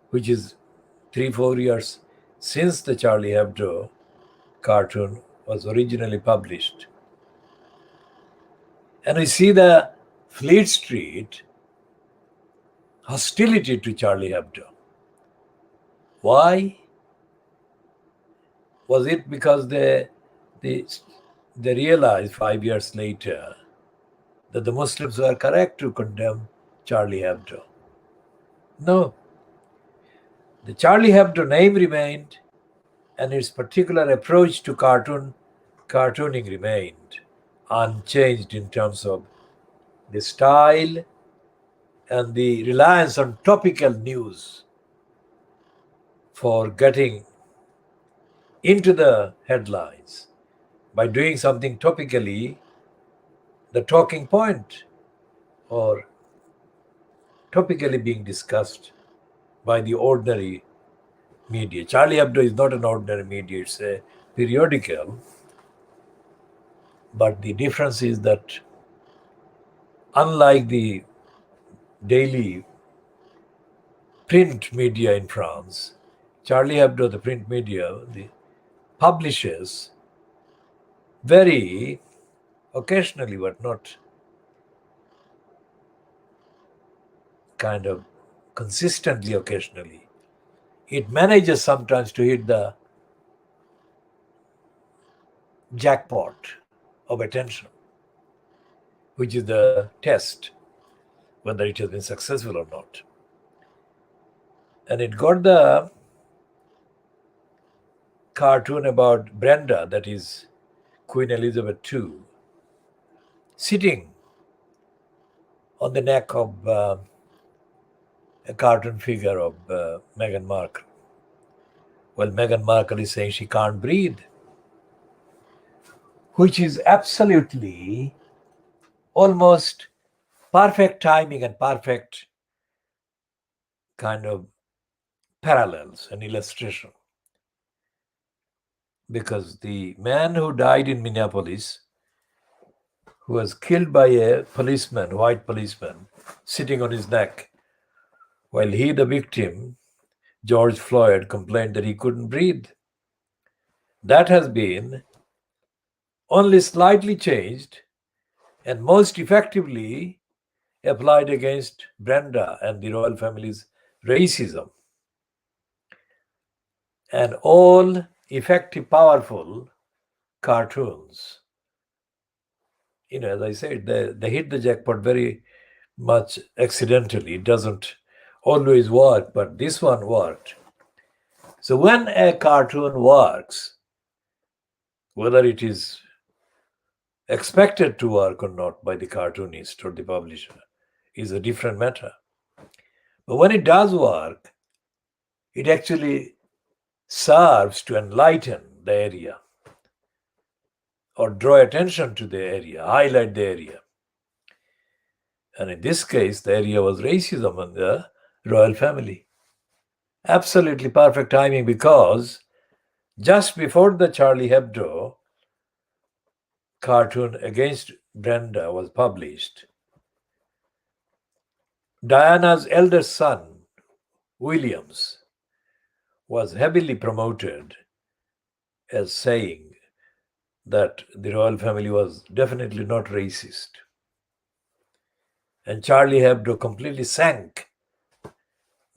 which is 3-4 years since the Charlie Hebdo cartoon was originally published. And we see the Fleet Street hostility to Charlie Hebdo. Why? Was it because they realized 5 years later that the Muslims were correct to condemn Charlie Hebdo? No. The Charlie Hebdo name remained, and its particular approach to cartooning remained unchanged in terms of the style and the reliance on topical news for getting into the headlines by doing something topically, the talking point, or topically being discussed by the ordinary media. Charlie Hebdo is not an ordinary media, it's a periodical. But the difference is that Unlike the daily print media in France, Charlie Hebdo, the print media, publishes very occasionally, but not kind of consistently occasionally. It manages sometimes to hit the jackpot of attention, which is the test whether it has been successful or not. And it got the cartoon about Brenda, that is Queen Elizabeth II, sitting on the neck of a cartoon figure of Meghan Markle. Well, Meghan Markle is saying she can't breathe, which is absolutely almost perfect timing and perfect kind of parallels and illustration. Because the man who died in Minneapolis, who was killed by a policeman, white policeman, sitting on his neck, while he, the victim, George Floyd, complained that he couldn't breathe. That has been only slightly changed and most effectively applied against Brenda and the royal family's racism. And all effective, powerful cartoons, as I said, they hit the jackpot very much accidentally. It doesn't always work, but this one worked. So when a cartoon works, whether it is expected to work or not by the cartoonist or the publisher is a different matter. But when it does work, it actually serves to enlighten the area or draw attention to the area, highlight the area. And in this case, the area was racism in the royal family. Absolutely perfect timing, because just before the Charlie Hebdo cartoon against Brenda was published, Diana's eldest son, Williams, was heavily promoted as saying that the royal family was definitely not racist. And Charlie Hebdo completely sank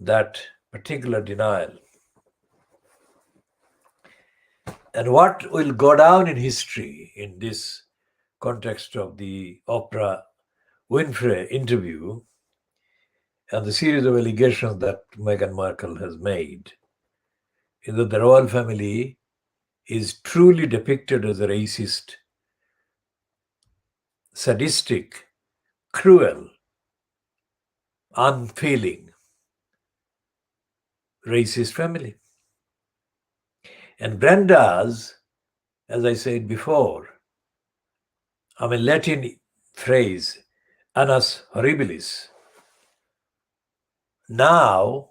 that particular denial. And what will go down in history in this context of the Oprah Winfrey interview and the series of allegations that Meghan Markle has made is that the royal family is truly depicted as a racist, sadistic, cruel, unfeeling, racist family. And Brenda's, as I said before, Latin phrase, annus horribilis, now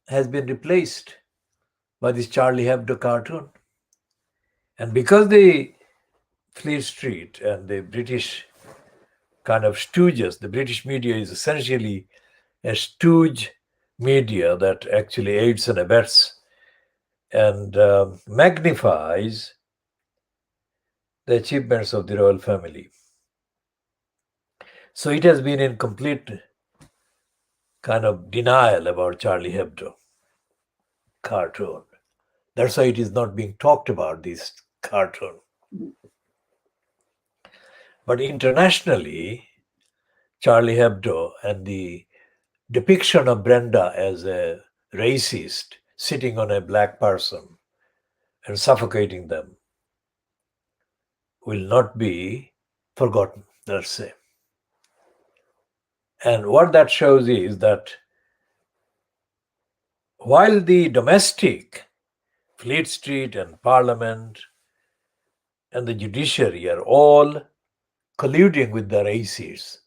has been replaced by this Charlie Hebdo cartoon. And because the Fleet Street and the British kind of stooges, the British media is essentially a stooge media that actually aids and abets and magnifies the achievements of the royal family. So it has been in complete kind of denial about Charlie Hebdo cartoon. That's why it is not being talked about, this cartoon. But internationally, Charlie Hebdo and the depiction of Brenda as a racist sitting on a black person and suffocating them will not be forgotten, let's say. And what that shows is that while the domestic Fleet Street and Parliament and the judiciary are all colluding with the racists,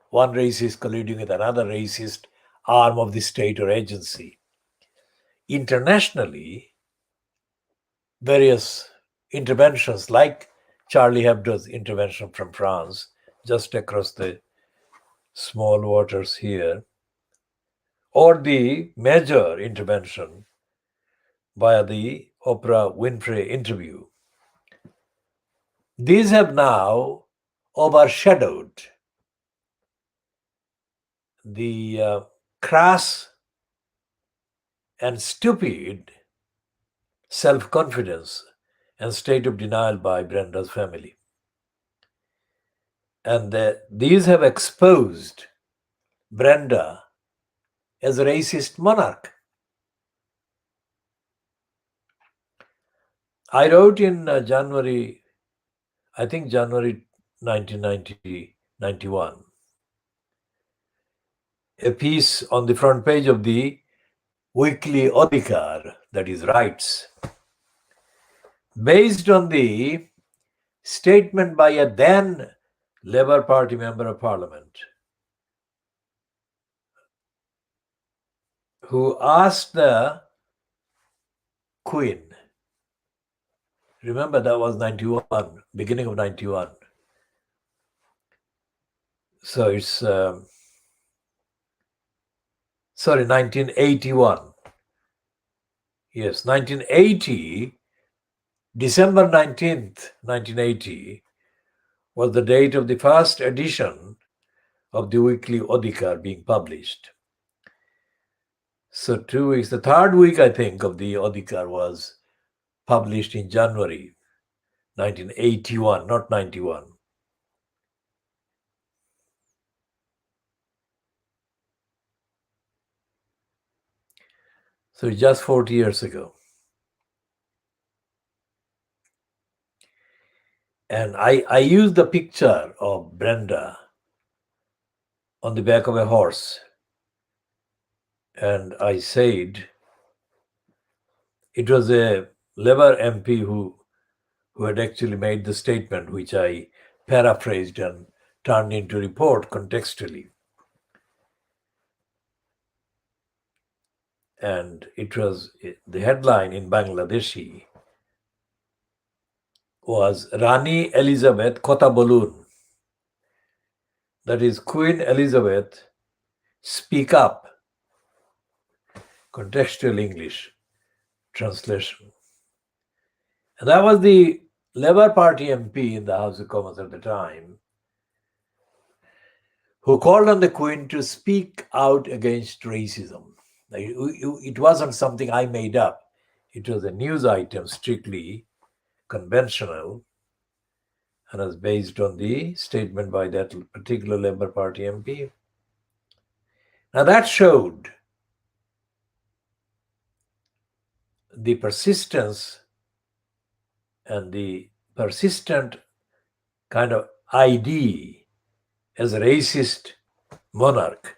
one racist colluding with another racist arm of the state or agency, internationally, various interventions like Charlie Hebdo's intervention from France, just across the small waters here, or the major intervention via the Oprah Winfrey interview. These have now overshadowed the crass and stupid self-confidence and state of denial by Brenda's family. And these have exposed Brenda as a racist monarch. I wrote in January 1991, a piece on the front page of the weekly Adhikar, that is Rights, based on the statement by a then Labour Party member of Parliament who asked the Queen, remember that was 91, beginning of 91. So it's, 1981. Yes, 1980, December 19th, 1980, was the date of the first edition of the weekly Adhikar being published. So 2 weeks, the third week, I think, of the Adhikar was published in January 1981, not 91. So just 40 years ago. And I used the picture of Brenda on the back of a horse. And I said, it was a Labour MP who had actually made the statement, which I paraphrased and turned into a report contextually. And it was, the headline in Bangladeshi was Rani Elizabeth Kotha Bolun. That is, Queen Elizabeth, speak up. Contextual English translation. And that was the Labour Party MP in the House of Commons at the time who called on the Queen to speak out against racism. It wasn't something I made up. It was a news item, strictly conventional, and was based on the statement by that particular Labour Party MP. Now that showed the persistence and the persistent kind of ID as a racist monarch.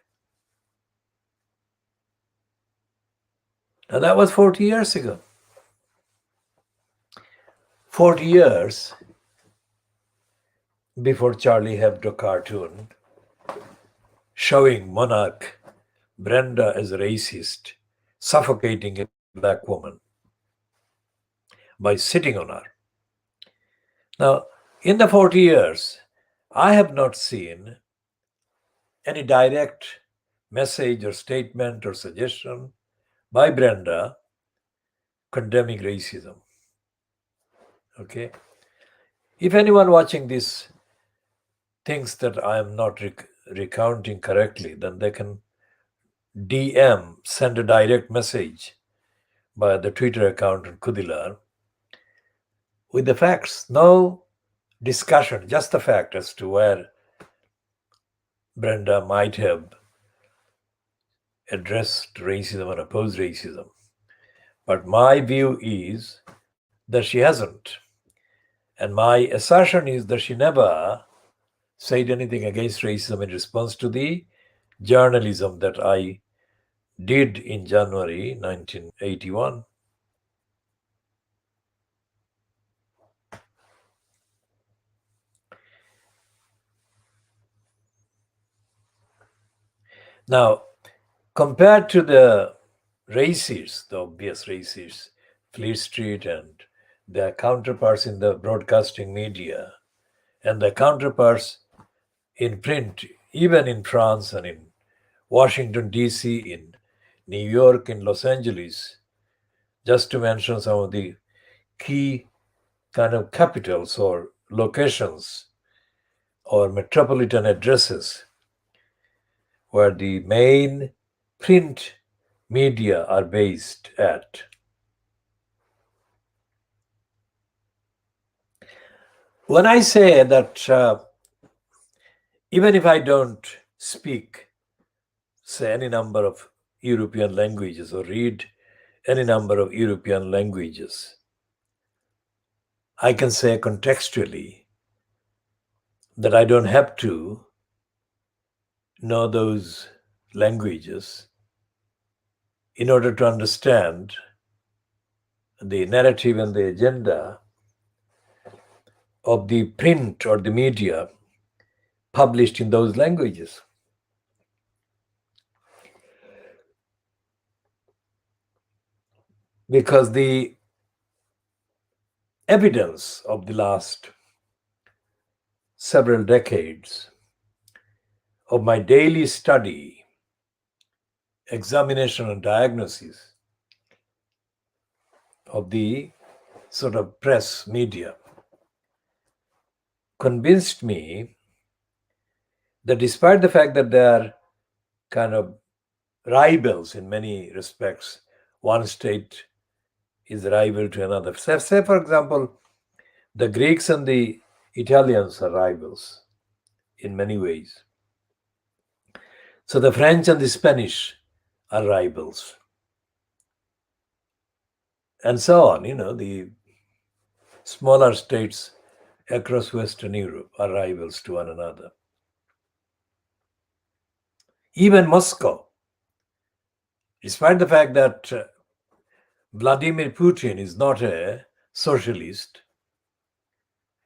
Now that was 40 years ago. 40 years before Charlie Hebdo cartoon showing monarch Brenda as a racist, suffocating a black woman by sitting on her. Now, in the 40 years, I have not seen any direct message or statement or suggestion by Brenda condemning racism. Okay? If anyone watching this thinks that I am not recounting correctly, then they can DM, send a direct message by the Twitter account of Khoodeelaar with the facts. No discussion, just the fact as to where Brenda might have addressed racism or opposed racism. But my view is that she hasn't. And my assertion is that she never said anything against racism in response to the journalism that I did in January 1981. Now, compared to the racists, the obvious racists, Fleet Street and their counterparts in the broadcasting media, and the counterparts in print, even in France and in Washington, D.C., in New York, in Los Angeles, just to mention some of the key kind of capitals or locations or metropolitan addresses where the main print media are based at. When I say that even if I don't speak, say, any number of European languages or read any number of European languages, I can say contextually that I don't have to know those languages in order to understand the narrative and the agenda of the print or the media published in those languages. Because the evidence of the last several decades of my daily study, examination, and diagnosis of the sort of press media convinced me that despite the fact that they are kind of rivals in many respects, one state is rival to another. Say, for example, the Greeks and the Italians are rivals in many ways. So the French and the Spanish are rivals. And so on, the smaller states across Western Europe are rivals to one another. Even Moscow, despite the fact that Vladimir Putin is not a socialist,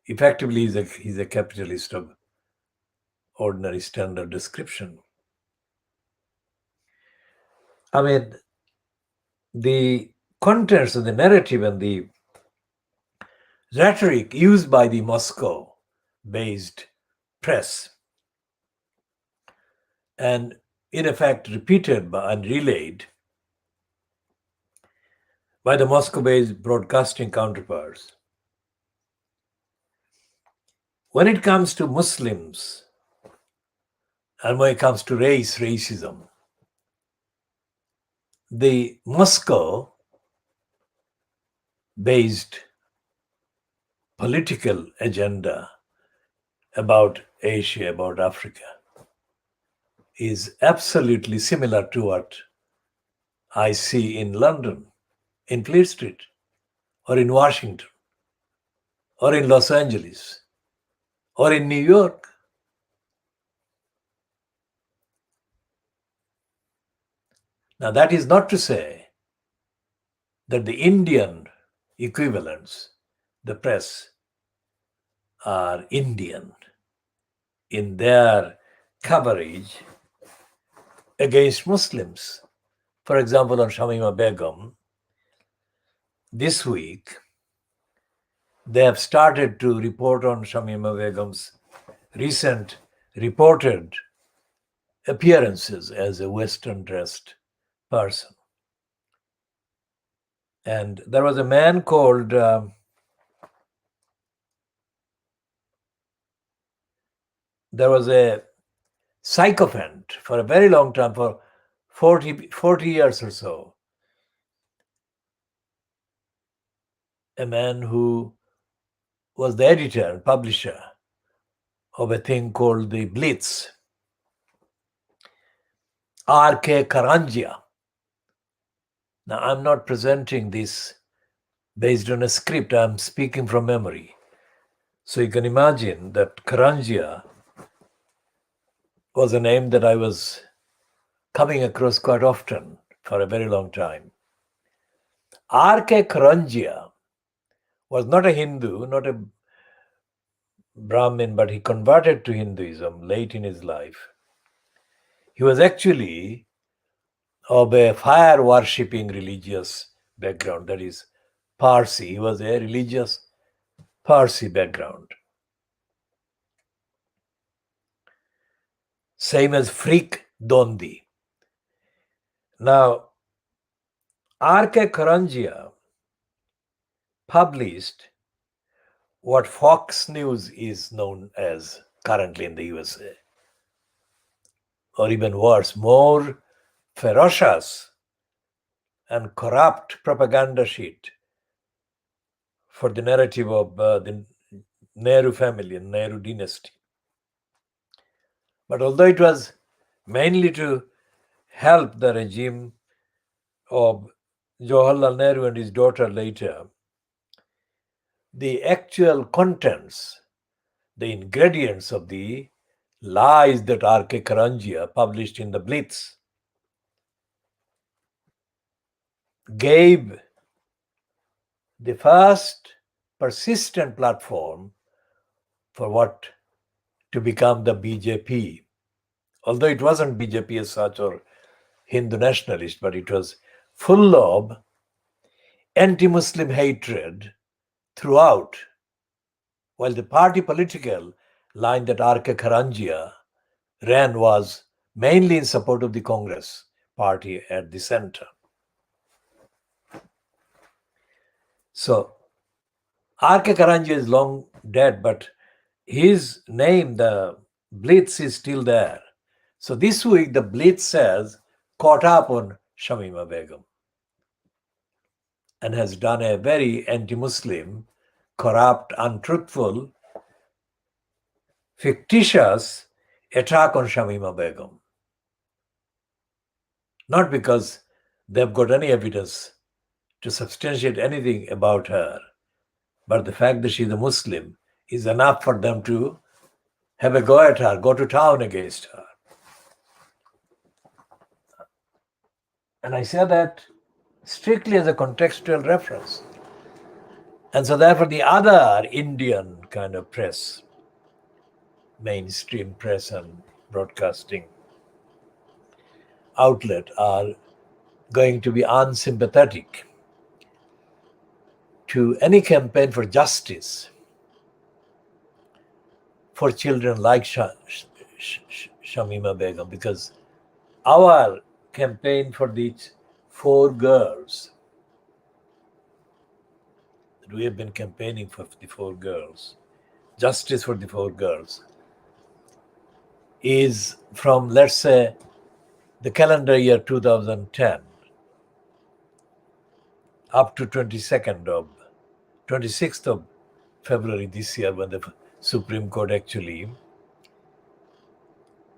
effectively he's a capitalist of ordinary standard description. I mean, the contents of the narrative and the rhetoric used by the Moscow-based press and in effect repeated and relayed by the Moscow-based broadcasting counterparts. When it comes to Muslims and when it comes to racism, the Moscow-based political agenda about Asia, about Africa, is absolutely similar to what I see in London, in Fleet Street, or in Washington, or in Los Angeles, or in New York. Now, that is not to say that the Indian equivalents, the press, are Indian in their coverage against Muslims. For example, on Shamima Begum, this week, they have started to report on Shamima Begum's recent reported appearances as a Western dressed person. And there was a man called there was a sycophant for a very long time, for 40 years or so. A man who was the editor and publisher of a thing called the Blitz, Rk Karangia. Now, I'm not presenting this based on a script, I'm speaking from memory. So you can imagine that Karangia was a name that I was coming across quite often for a very long time. Rk Karangia was not a Hindu, not a Brahmin, but he converted to Hinduism late in his life. He was actually of a fire worshipping religious background, that is Parsi. He was a religious Parsi background. same as freak dondi. Now, Haque KhoodeelaarTV published what Fox News is known as currently in the USA, or even worse, more ferocious and corrupt propaganda sheet for the narrative of the Nehru family and Nehru dynasty. But although it was mainly to help the regime of Jawaharlal Nehru and his daughter later, the actual contents, the ingredients of the lies that Haque KhoodeelaarTV published in the Blitz gave the first persistent platform for what to become the BJP. Although it wasn't BJP as such or Hindu nationalist, but it was full of anti-Muslim hatred throughout. While the party political line that Haque KhoodeelaarTV ran was mainly in support of the Congress party at the center. So Haque KhoodeelaarTV is long dead, but his name, the Blitz, is still there. So this week, the Blitz says, caught up on Shamima Begum and has done a very anti-Muslim, corrupt, untruthful, fictitious attack on Shamima Begum. Not because they've got any evidence to substantiate anything about her, but the fact that she's a Muslim is enough for them to have a go at her, go to town against her. And I say that strictly as a contextual reference. And so therefore the other Indian kind of press, mainstream press and broadcasting outlet are going to be unsympathetic to any campaign for justice for children like Shamima Begum, because our campaign for these 4 girls, that we have been campaigning for the 4 girls, justice for the 4 girls, is from, let's say, the calendar year 2010 up to 26th of February this year, when the Supreme Court actually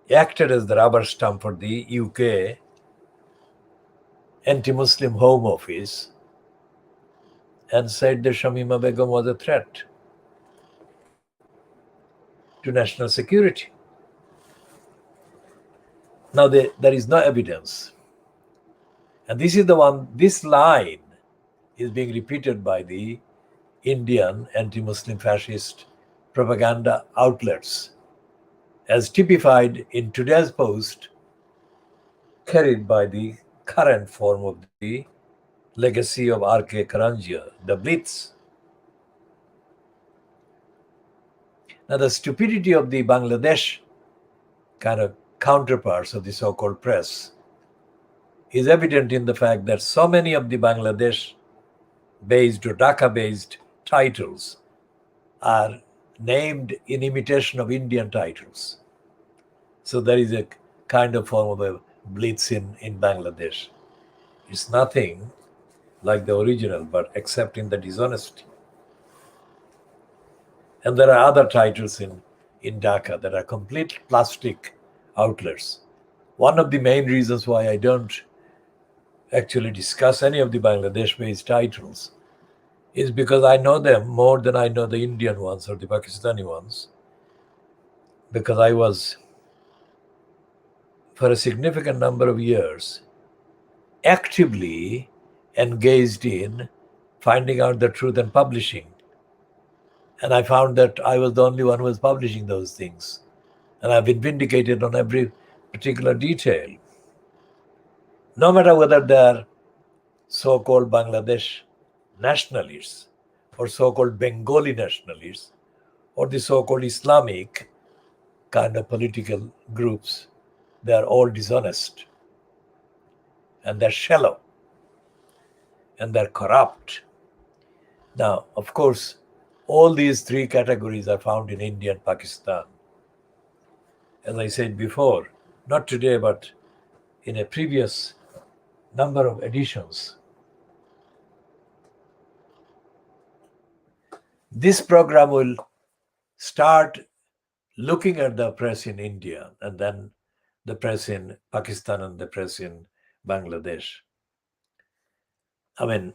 acted as the rubber stamp for the UK anti-Muslim Home Office and said that Shamima Begum was a threat to national security. Now there is no evidence. And this is the one, this line is being repeated by the Indian anti-Muslim fascist propaganda outlets, as typified in today's post, carried by the current form of the legacy of Haque KhoodeelaarTV, the Blitz. Now the stupidity of the Bangladesh kind of counterparts of the so-called press is evident in the fact that so many of the Bangladesh-based or Dhaka-based titles are named in imitation of Indian titles. So there is a kind of form of a blitz in Bangladesh. It's nothing like the original, but except in the dishonesty. And there are other titles in Dhaka that are complete plastic outlets. One of the main reasons why I don't actually discuss any of the Bangladesh-based titles is because I know them more than I know the Indian ones or the Pakistani ones, because I was, for a significant number of years, actively engaged in finding out the truth and publishing. And I found that I was the only one who was publishing those things. And I've been vindicated on every particular detail. No matter whether they're so-called Bangladesh nationalists or so-called Bengali nationalists or the so-called Islamic kind of political groups they are all dishonest, and they're shallow, and they're corrupt. Now, of course, all these three categories are found in India and Pakistan. As I said before, not today, but in a previous number of editions. This program will start looking at the press in India, and then the press in Pakistan, and the press in Bangladesh. I mean,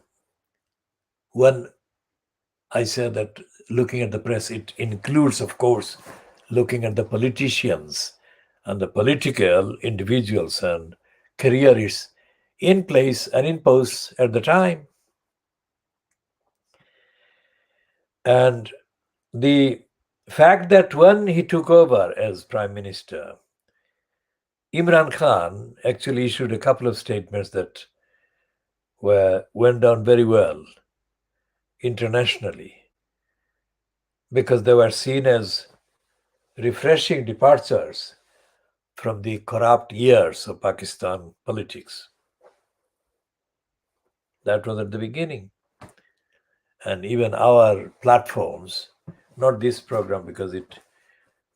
when I say that looking at the press, it includes, of course, looking at the politicians and the political individuals and careerists in place and in posts at the time. And the fact that when he took over as Prime Minister, Imran Khan actually issued a couple of statements that went down very well internationally, because they were seen as refreshing departures from the corrupt years of Pakistan politics. That was at the beginning. And even our platforms, not this program, because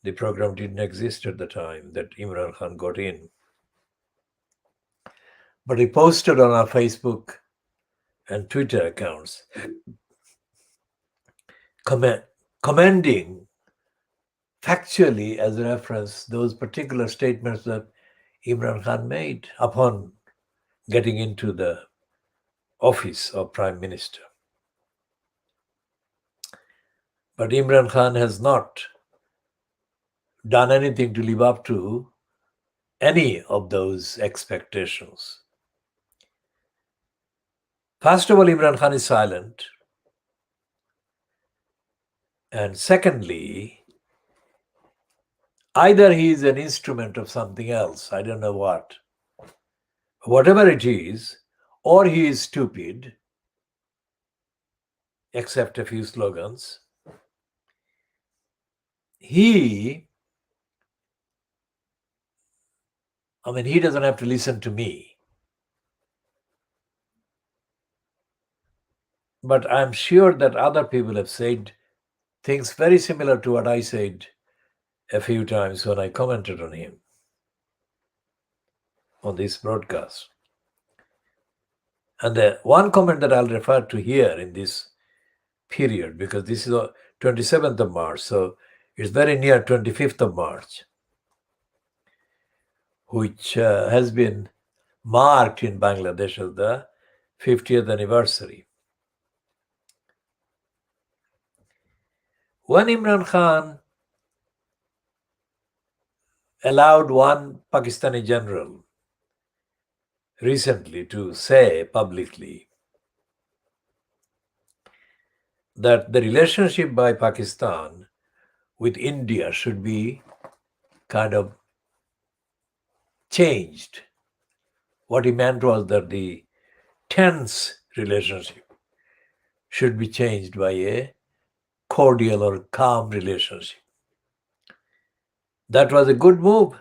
the program didn't exist at the time that Imran Khan got in. But he posted on our Facebook and Twitter accounts commending factually as a reference those particular statements that Imran Khan made upon getting into the office of Prime Minister. But Imran Khan has not done anything to live up to any of those expectations. First of all, Imran Khan is silent. And secondly, either he is an instrument of something else, I don't know what, whatever it is, or he is stupid, except a few slogans. He doesn't have to listen to me. But I'm sure that other people have said things very similar to what I said a few times when I commented on him on this broadcast. And the one comment that I'll refer to here in this period, because this is 27th of March, so it's very near 25th of March, which has been marked in Bangladesh as the 50th anniversary. When Imran Khan allowed one Pakistani general recently to say publicly that the relationship by Pakistan with India should be kind of changed. What he meant was that the tense relationship should be changed by a cordial or calm relationship. That was a good move,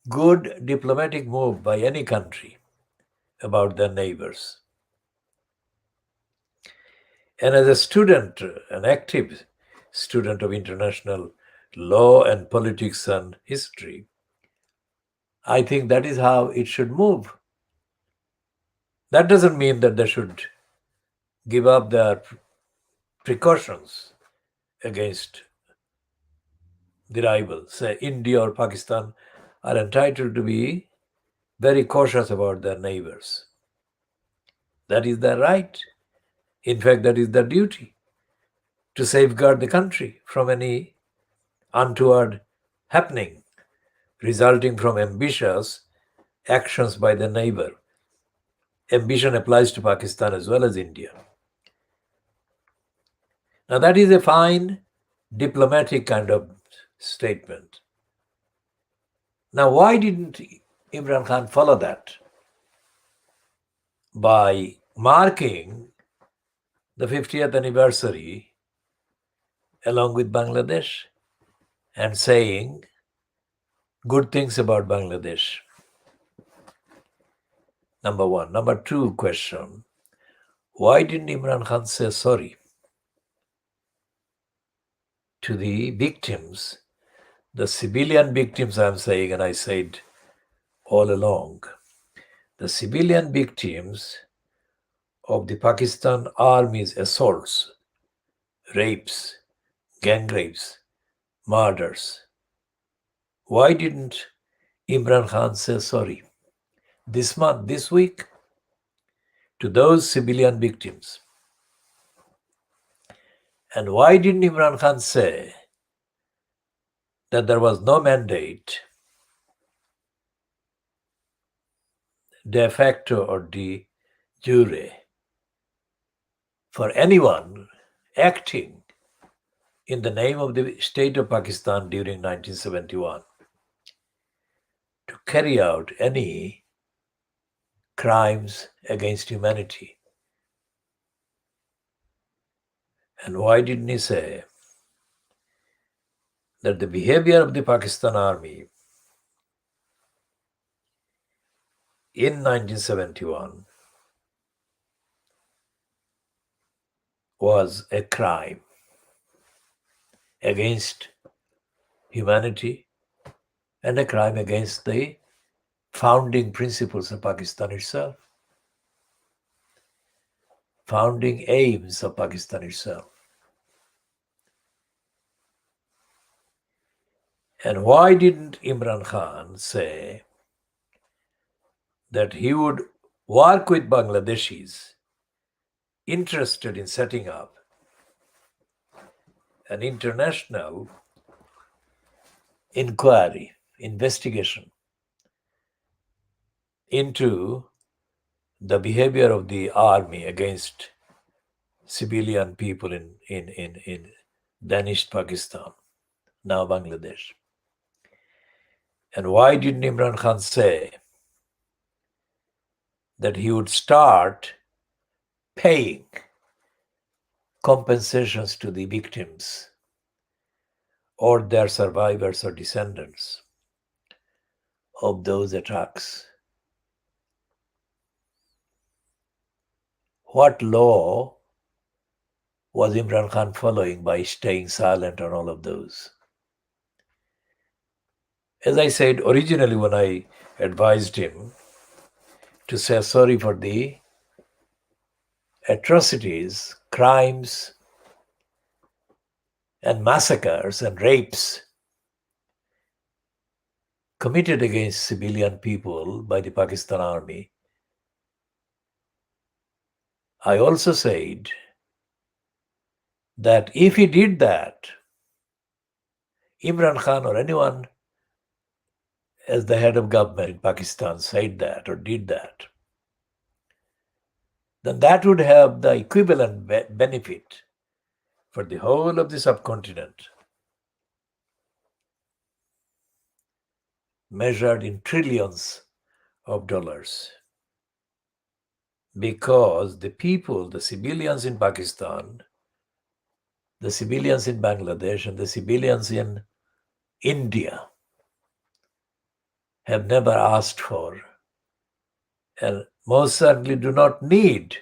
good diplomatic move by any country about their neighbors. And as a student, an active student of international law and politics and history, I think that is how it should move. That doesn't mean that they should give up their precautions against the rivals. Say India or Pakistan are entitled to be very cautious about their neighbors. That is their right. In fact, that is their duty, to safeguard the country from any untoward happening resulting from ambitious actions by the neighbor. Ambition applies to Pakistan as well as India. Now, that is a fine diplomatic kind of statement. Now, why didn't Imran Khan follow that by marking the 50th anniversary along with Bangladesh and saying good things about Bangladesh. Number one. Number two question. Why didn't Imran Khan say sorry to the victims, the civilian victims I'm saying, and I said all along, the civilian victims of the Pakistan Army's assaults, rapes, gang rapes, murders. Why didn't Imran Khan say sorry this month, this week, to those civilian victims? And why didn't Imran Khan say that there was no mandate, de facto or de jure, for anyone acting in the name of the state of Pakistan during 1971 to carry out any crimes against humanity? And why didn't he say that the behavior of the Pakistan Army in 1971 was a crime against humanity and a crime against the founding principles of Pakistan itself, founding aims of Pakistan itself? And why didn't Imran Khan say that he would work with Bangladeshis interested in setting up an international inquiry, investigation into the behavior of the army against civilian people in Danish Pakistan, now Bangladesh? And why didn't Imran Khan say that he would start paying compensations to the victims or their survivors or descendants of those attacks? What law was Imran Khan following by staying silent on all of those? As I said originally when I advised him to say sorry for the atrocities, crimes, and massacres and rapes committed against civilian people by the Pakistan Army, I also said that if he did that, Imran Khan or anyone as the head of government in Pakistan said that or did that, then that would have the equivalent benefit for the whole of the subcontinent, measured in trillions of dollars. Because the people, the civilians in Pakistan, the civilians in Bangladesh, and the civilians in India have never asked for and most certainly do not need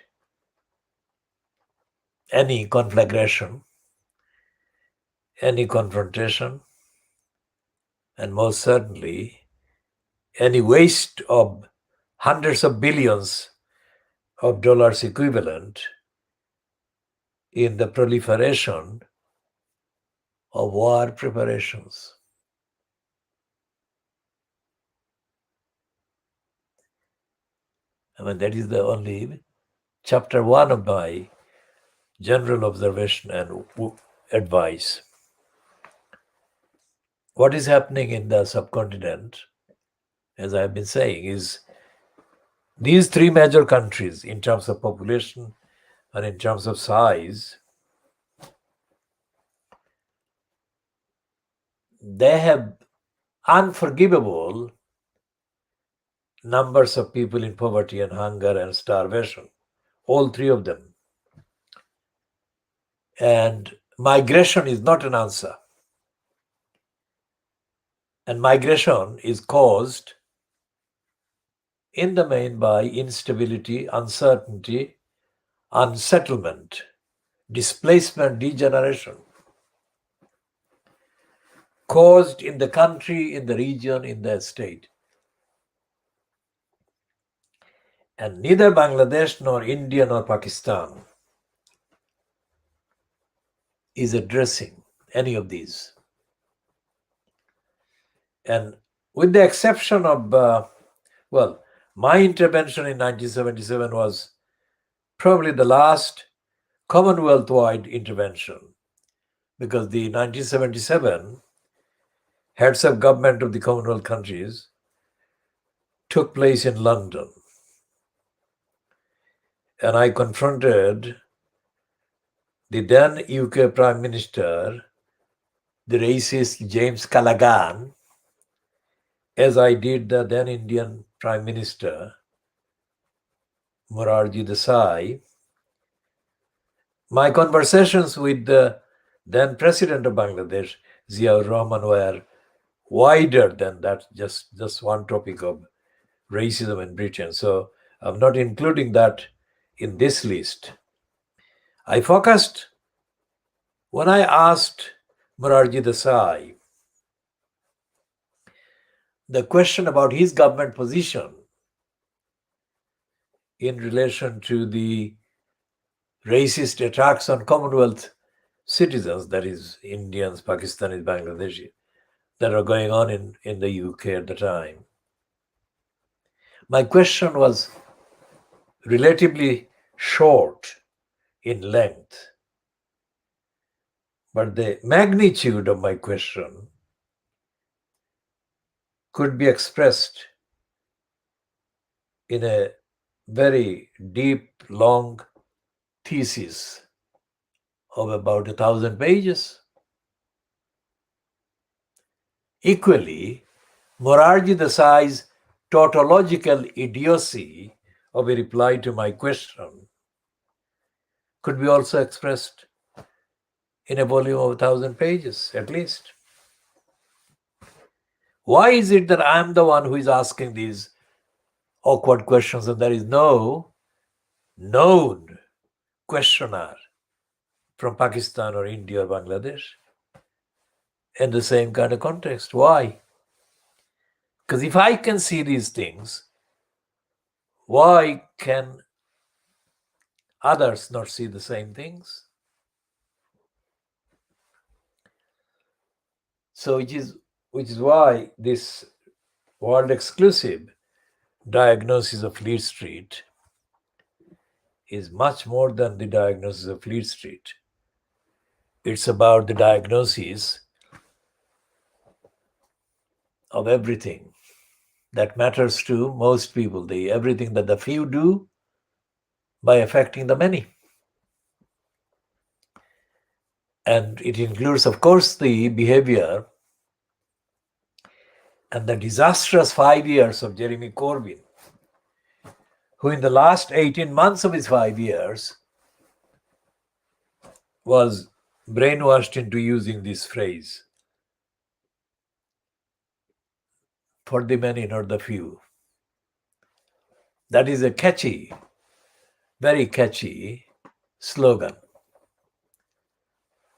any conflagration, any confrontation, and most certainly any waste of hundreds of billions of dollars equivalent in the proliferation of war preparations. I mean, that is the only chapter 1 of my general observation and advice. What is happening in the subcontinent, as I have been saying, is these three major countries in terms of population and in terms of size, they have unforgivable numbers of people in poverty and hunger and starvation, all three of them. And migration is not an answer. And migration is caused in the main by instability, uncertainty, unsettlement, displacement, degeneration, caused in the country, in the region, in the state. And neither Bangladesh nor India nor Pakistan is addressing any of these. And with the exception of, my intervention in 1977 was probably the last Commonwealth-wide intervention, because the 1977 heads of government of the Commonwealth countries took place in London. And I confronted the then UK Prime Minister, the racist James Callaghan, as I did the then Indian Prime Minister, Morarji Desai. My conversations with the then President of Bangladesh, Ziaur Rahman, were wider than that, just one topic of racism in Britain. So I'm not including that in this list. I focused when I asked Morarji Desai the question about his government position in relation to the racist attacks on Commonwealth citizens, that is Indians, Pakistanis, Bangladeshi, that are going on in the UK at the time. My question was relatively short in length, but the magnitude of my question could be expressed in a very deep, long thesis of about 1,000 pages. Equally, Morarji Desai's tautological idiocy of a reply to my question could be also expressed in a volume of 1,000 pages, at least. Why is it that I'm the one who is asking these awkward questions and there is no known questioner from Pakistan or India or Bangladesh in the same kind of context? Why? Because if I can see these things, why can others not see the same things? So which is why this world exclusive diagnosis of Fleet Street is much more than the diagnosis of Fleet Street. It's about the diagnosis of everything that matters to most people, everything that the few do by affecting the many. And it includes, of course, the behavior and the disastrous 5 years of Jeremy Corbyn, who in the last 18 months of his 5 years was brainwashed into using this phrase, for the many, not the few. That is a catchy, very catchy slogan.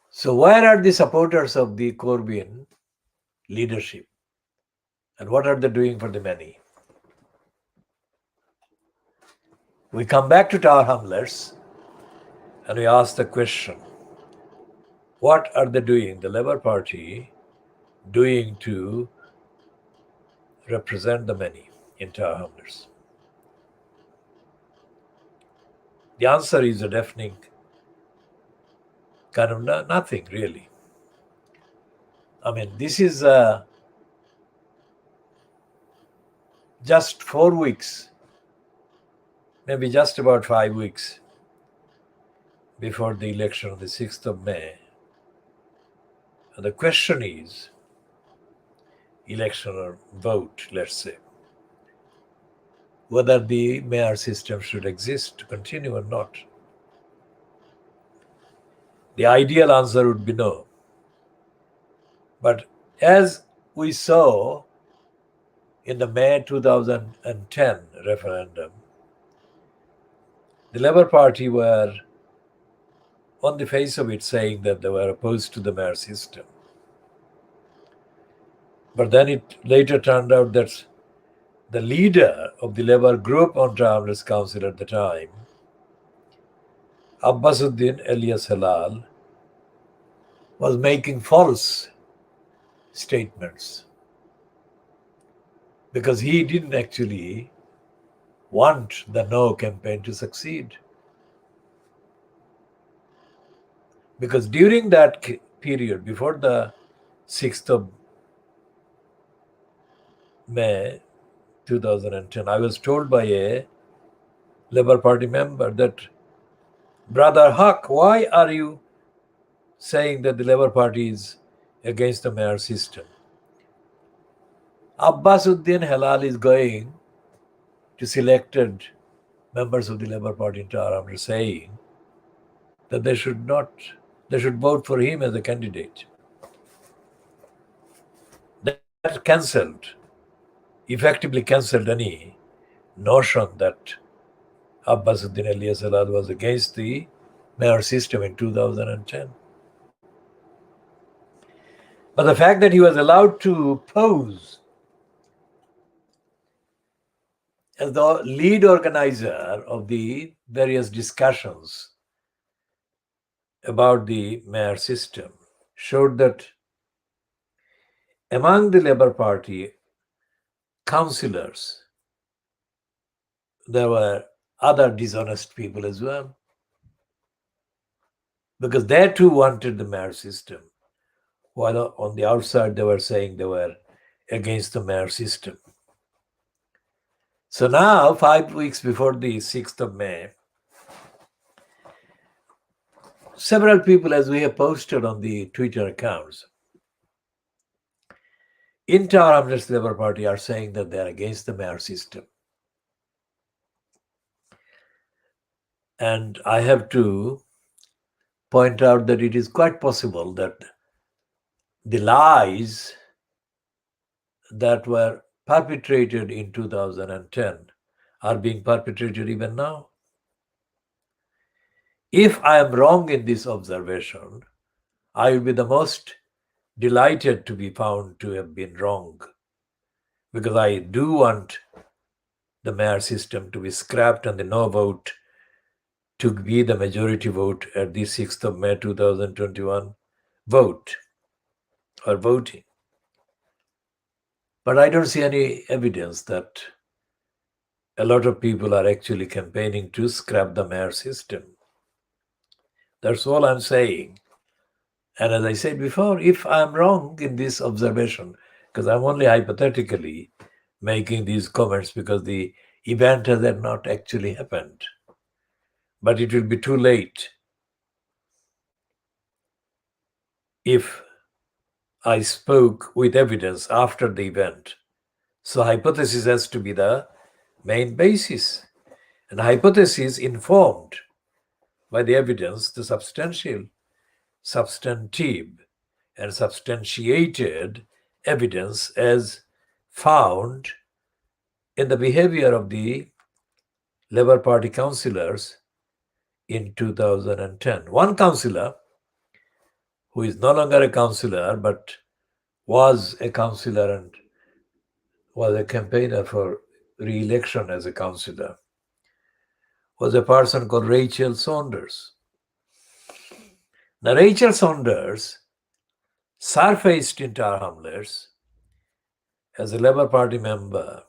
So where are the supporters of the Corbyn leadership? And what are they doing for the many? We come back to Tower Hamlets and we ask the question, what are they doing, the Labour Party, doing to represent the many in Tower Hamlets? The answer is a deafening kind of nothing, really. I mean, this is just 4 weeks, maybe just about 5 weeks before the election on the 6th of May. And the question is, election or vote, let's say, whether the mayor system should exist to continue or not. The ideal answer would be no. But as we saw in the May 2010 referendum, the Labour Party were on the face of it saying that they were opposed to the mayor system. But then it later turned out that the leader of the Labour group on Travelers Council at the time, Abbasuddin alias Halal, was making false statements because he didn't actually want the no campaign to succeed. Because during that period, before the 6th of May 2010, I was told by a Labour Party member that, Brother Haque, why are you saying that the Labour Party is against the mayor system? Abbasuddin Halal is going to selected members of the Labour Party in Taram saying that they should vote for him as a candidate. That effectively cancelled any notion that Abbasuddin alias Halal was against the mayor system in 2010. But the fact that he was allowed to pose as the lead organizer of the various discussions about the mayor system showed that among the Labour Party councillors, there were other dishonest people as well, because they too wanted the mayor system, while on the outside they were saying they were against the mayor system. So now, 5 weeks before the 6th of May, several people, as we have posted on the Twitter accounts, in Tower Hamlets Labour Party are saying that they are against the mayor system. And I have to point out that it is quite possible that the lies that were perpetrated in 2010 are being perpetrated even now. If I am wrong in this observation, I will be the most delighted to be found to have been wrong, because I do want the mayor system to be scrapped and the no vote to be the majority vote at the 6th of May 2021 vote or voting. But I don't see any evidence that a lot of people are actually campaigning to scrap the mayor system. That's all I'm saying. And as I said before, if I'm wrong in this observation, because I'm only hypothetically making these comments because the event has not actually happened, but it will be too late if I spoke with evidence after the event. So hypothesis has to be the main basis. And hypothesis informed by the evidence, the substantive, and substantiated evidence as found in the behavior of the Labour Party councillors in 2010. One councillor, who is no longer a councillor but was a councillor and was a campaigner for re-election as a councillor, was a person called Rachel Saunders. Now, Rachel Saunders surfaced in Tower Hamlets as a Labour Party member,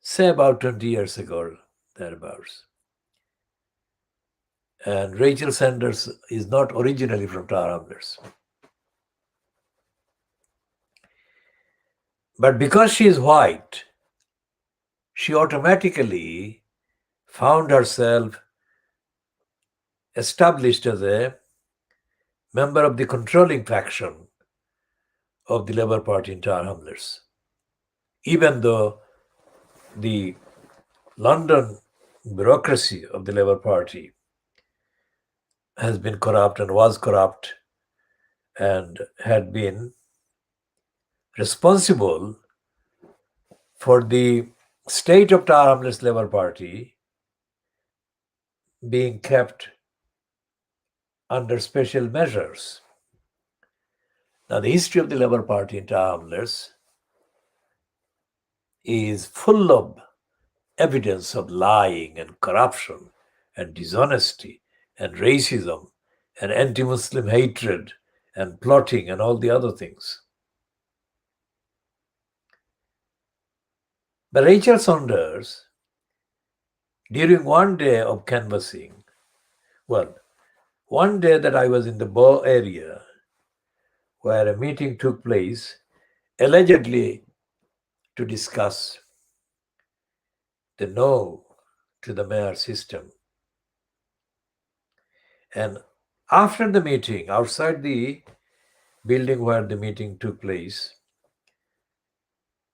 say about 20 years ago, thereabouts. And Rachel Saunders is not originally from Tower Hamlets. But because she is white, she automatically found herself established as a member of the controlling faction of the Labour Party in Tower Hamlets, even though the London bureaucracy of the Labour Party has been corrupt and was corrupt and had been responsible for the state of Tower Hamlets Labour Party being kept under special measures. Now, the history of the Labour Party in Tower Hamlets is full of evidence of lying and corruption and dishonesty and racism and anti-Muslim hatred and plotting and all the other things. But Rachel Saunders, during one day of canvassing, one day that I was in the Bow area where a meeting took place, allegedly to discuss the no to the mayor system. And after the meeting, outside the building where the meeting took place,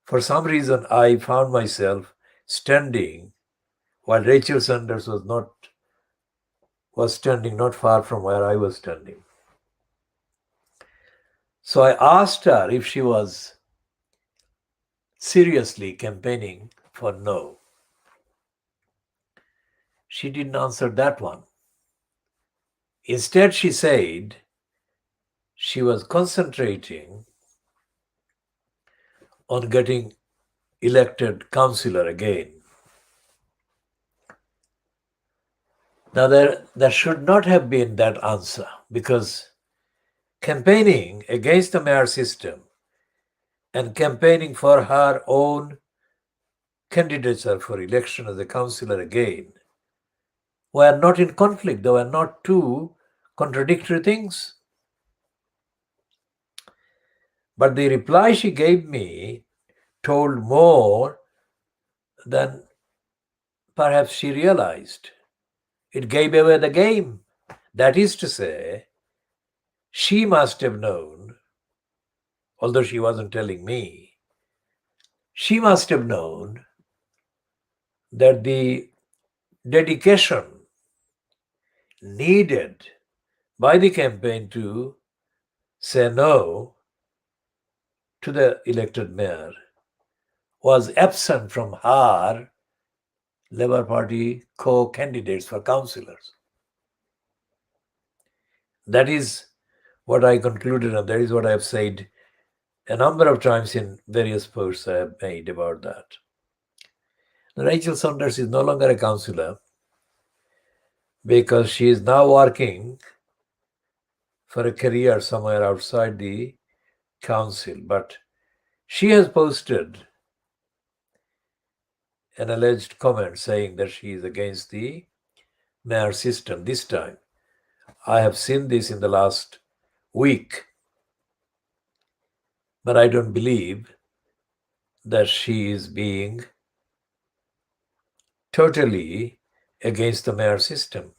for some reason I found myself standing while Rachel Saunders was standing not far from where I was standing. So I asked her if she was seriously campaigning for no. She didn't answer that one. Instead, she said she was concentrating on getting elected councillor again. Now, there should not have been that answer, because campaigning against the mayor system and campaigning for her own candidature for election as a councillor again were not in conflict. They were not two contradictory things. But the reply she gave me told more than perhaps she realized. It gave away the game. That is to say, she must have known, although she wasn't telling me, she must have known that the dedication needed by the campaign to say no to the elected mayor was absent from her Labour Party co-candidates for councillors. That is what I concluded, and that is what I have said a number of times in various posts I have made about that. Rachel Saunders is no longer a councillor because she is now working for a career somewhere outside the council. But she has posted an alleged comment saying that she is against the mayor system this time. I have seen this in the last week, but I don't believe that she is being totally against the mayor system.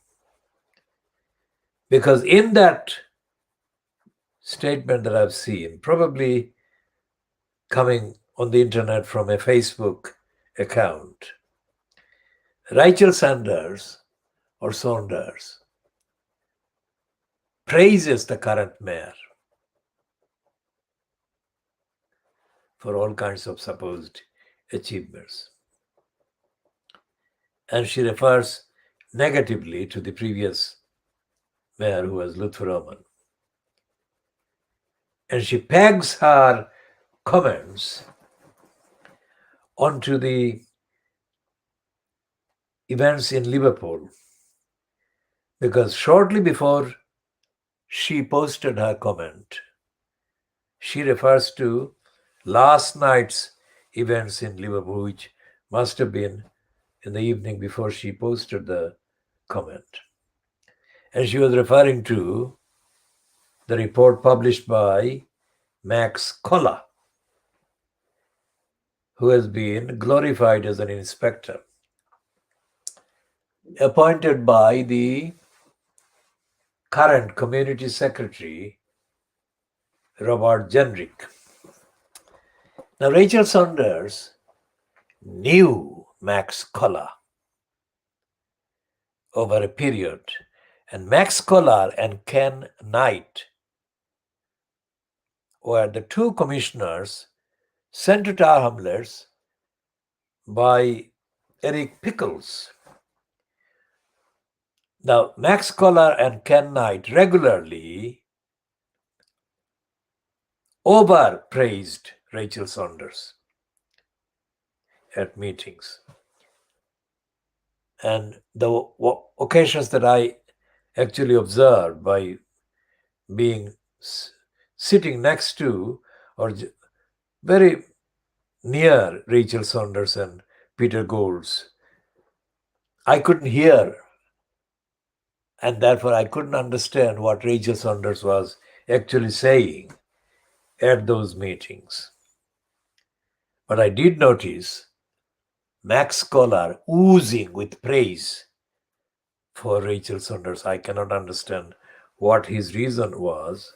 Because in that statement that I've seen, probably coming on the internet from a Facebook account, Rachel Saunders praises the current mayor for all kinds of supposed achievements. And she refers negatively to the previous mayor, who was Lutfur Rahman. And she pegs her comments onto the events in Liverpool, because shortly before she posted her comment, she refers to last night's events in Liverpool, which must have been in the evening before she posted the comment. And she was referring to the report published by Max Koller, who has been glorified as an inspector, appointed by the current community secretary, Robert Jenrick. Now, Rachel Saunders knew Max Koller over a period, and Max Koller and Ken Knight were the two commissioners sent to tar hamlets by Eric Pickles. Now, Max Collar and Ken Knight regularly overpraised Rachel Saunders at meetings. And the occasions that I actually observed by being sitting next to or very near Rachel Saunders and Peter Goulds, I couldn't hear, and therefore I couldn't understand what Rachel Saunders was actually saying at those meetings. But I did notice Max Collar oozing with praise for Rachel Saunders. I cannot understand what his reason was,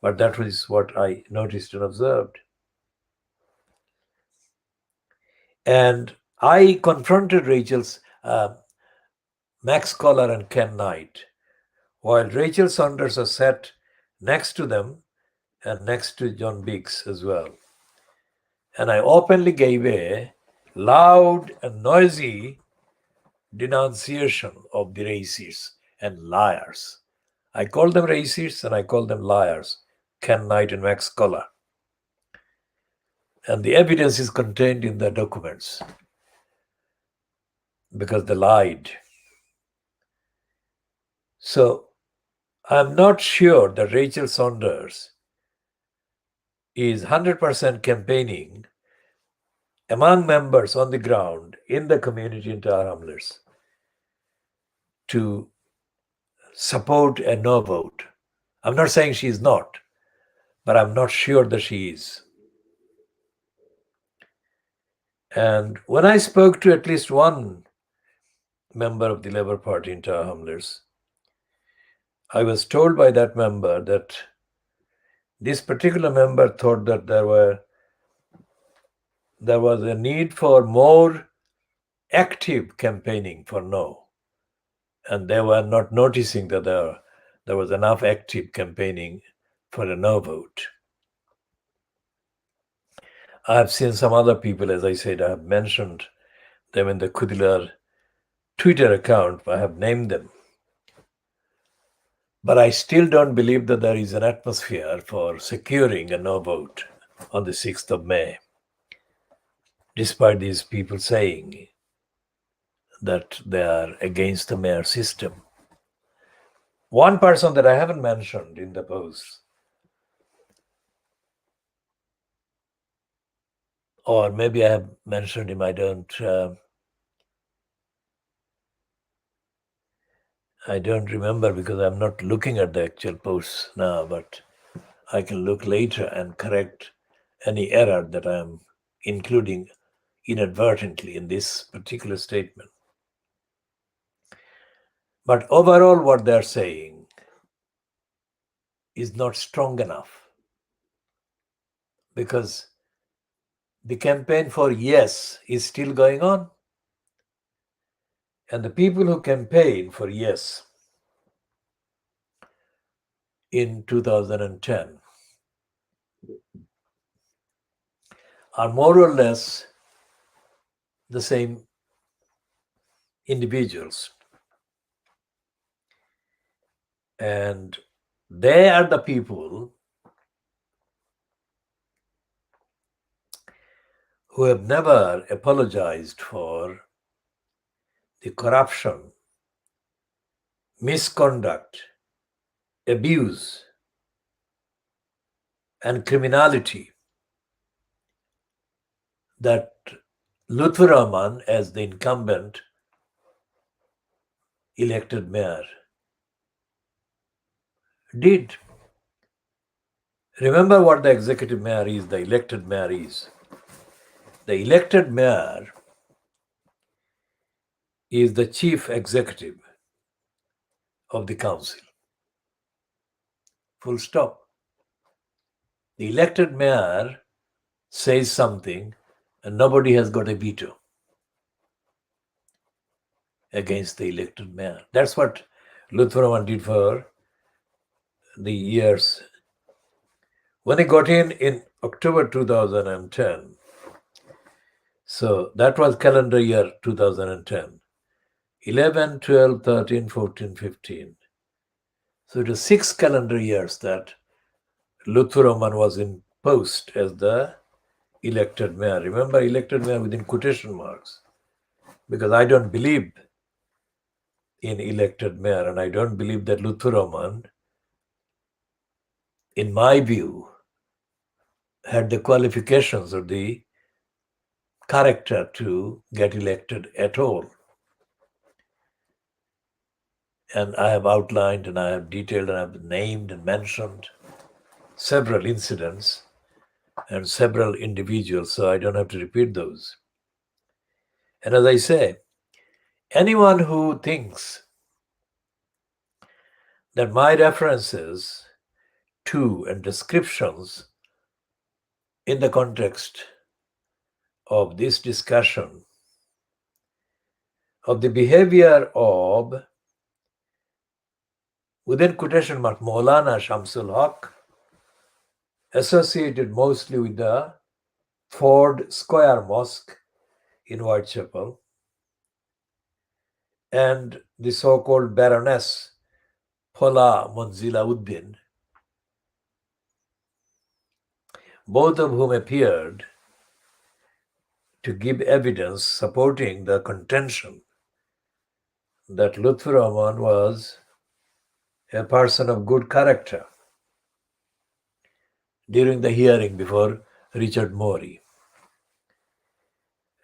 but that was what I noticed and observed. And I confronted Max Collar and Ken Knight, while Rachel Saunders was sat next to them and next to John Biggs as well. And I openly gave a loud and noisy denunciation of the racists and liars. I called them racists and I called them liars, Ken Knight and Max Collar. And the evidence is contained in the documents because they lied. So I'm not sure that Rachel Saunders is 100% campaigning among members on the ground in the community in Tar Hamlets to support a no vote. I'm not saying she is not, but I'm not sure that she is. And when I spoke to at least one member of the Labour Party in Tar Hamlets, I was told by that member that this particular member thought that there was a need for more active campaigning for no. And they were not noticing that there was enough active campaigning for a no vote. I have seen some other people, as I said, I have mentioned them in the Khoodeelaar Twitter account. I have named them. But I still don't believe that there is an atmosphere for securing a no vote on the 6th of May, despite these people saying that they are against the mayor system. One person that I haven't mentioned in the post, or maybe I have mentioned him, I don't remember because I'm not looking at the actual posts now, but I can look later and correct any error that I'm including inadvertently in this particular statement. But overall, what they're saying is not strong enough because the campaign for yes is still going on. And the people who campaign for yes in 2010 are more or less the same individuals. And they are the people who have never apologized for the corruption, misconduct, abuse, and criminality that Lutfur Rahman, as the incumbent elected mayor, did. Remember what the executive mayor is, the elected mayor is. The elected mayor is the chief executive of the council. Full stop. The elected mayor says something and nobody has got a veto against the elected mayor. That's what Lutfur Rahman did for the years When he got in October 2010, so that was calendar year 2010, 11, 12, 13, 14, 15. So it was 6 calendar years that Luthuroman was in post as the elected mayor. Remember, elected mayor within quotation marks, because I don't believe in elected mayor, and I don't believe that Luthuroman, in my view, had the qualifications or the character to get elected at all. And I have outlined and I have detailed and I have named and mentioned several incidents and several individuals, so I don't have to repeat those. And as I say, anyone who thinks that my references to and descriptions in the context of this discussion of the behavior of, within quotation mark, Maulana Shamsul Haq, associated mostly with the Ford Square Mosque in Whitechapel, and the so-called Baroness Pola Munzila Uddin, both of whom appeared to give evidence supporting the contention that Lutfur Rahman was a person of good character during the hearing before Richard Morey.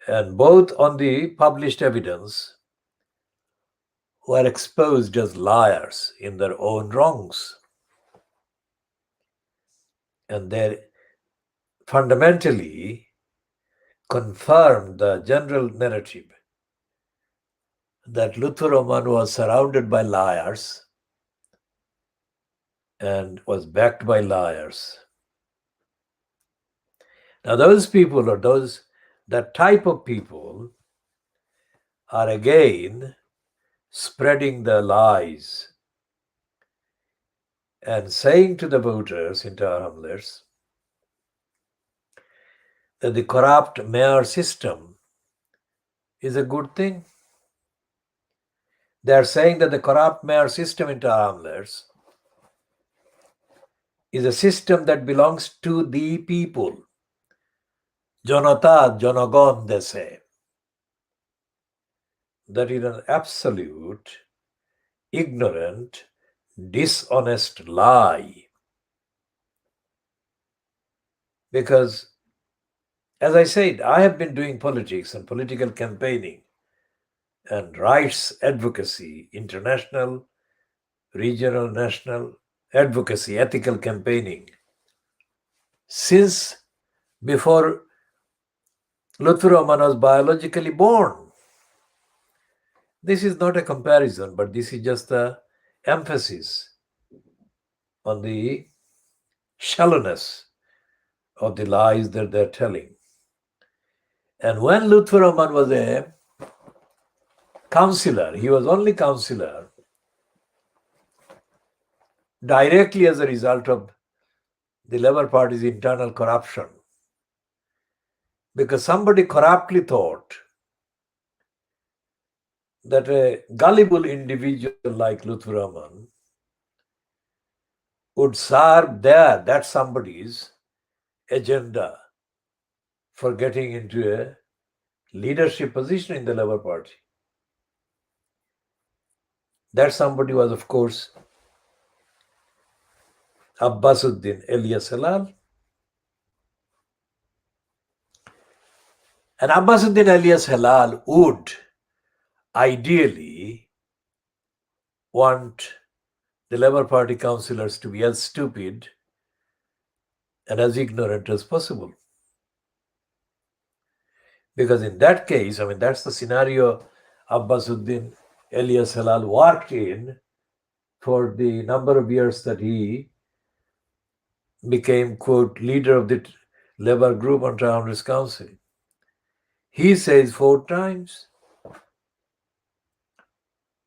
And both on the published evidence were exposed as liars in their own wrongs. And they fundamentally confirmed the general narrative that Lutfur Rahman was surrounded by liars and was backed by liars. Now those people, or that type of people, are again spreading the lies and saying to the voters in Tower Hamlets that the corrupt mayor system is a good thing. They are saying that the corrupt mayor system in Tower Hamlets is a system that belongs to the people. Janata, Janagon, they say. That is an absolute, ignorant, dishonest lie. Because, as I said, I have been doing politics and political campaigning and rights advocacy, international, regional, national advocacy, ethical campaigning, since before Lutfur Rahman was biologically born. This is not a comparison, but this is just the emphasis on the shallowness of the lies that they're telling. And when Lutfur Rahman was a councillor, he was only councillor directly as a result of the Labour Party's internal corruption. Because somebody corruptly thought that a gullible individual like Lutfur Rahman would serve that somebody's agenda for getting into a leadership position in the Labour Party. That somebody was, of course, Abbasuddin alias Halal. And Abbasuddin alias Halal would ideally want the Labour Party councillors to be as stupid and as ignorant as possible. Because in that case, that's the scenario Abbasuddin alias Halal worked in for the number of years that he became, quote, leader of the Labour group on Townless Council. He says 4 times.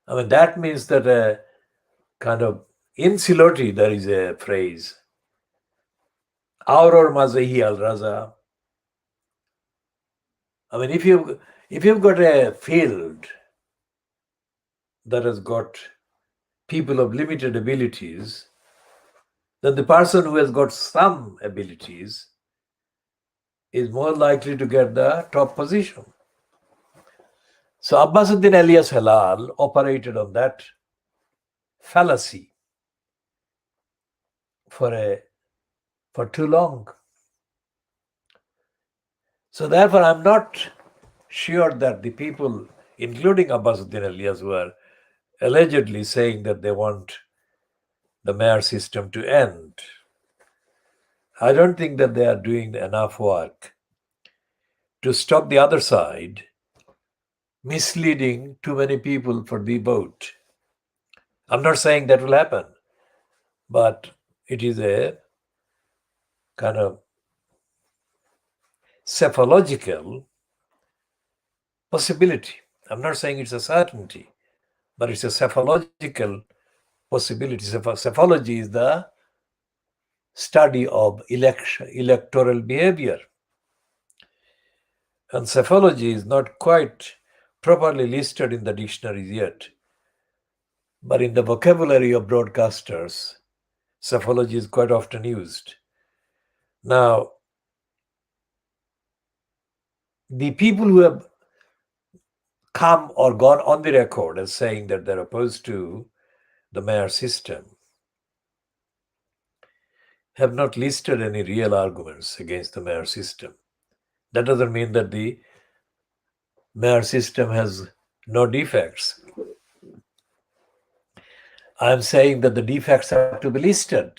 That means that a kind of in Siloti, there is a phrase, Auror Mazahi al Raza. I mean, if you've got a field that has got people of limited abilities, then the person who has got some abilities is more likely to get the top position. So Abbasuddin alias Halal operated on that fallacy for too long. So therefore, I'm not sure that the people, including Abbasuddin alias, who are allegedly saying that they want the mayor system to end, I don't think that they are doing enough work to stop the other side misleading too many people for the vote. I'm not saying that will happen, but it is a kind of psephological possibility. I'm not saying it's a certainty, but it's a psephological possibility. Psephology is the study of electoral behavior. And psephology is not quite properly listed in the dictionaries yet. But in the vocabulary of broadcasters, psephology is quite often used. Now, the people who have come or gone on the record as saying that they're opposed to the mayor system have not listed any real arguments against the mayor system. That doesn't mean that the mayor system has no defects. I'm saying that the defects have to be listed.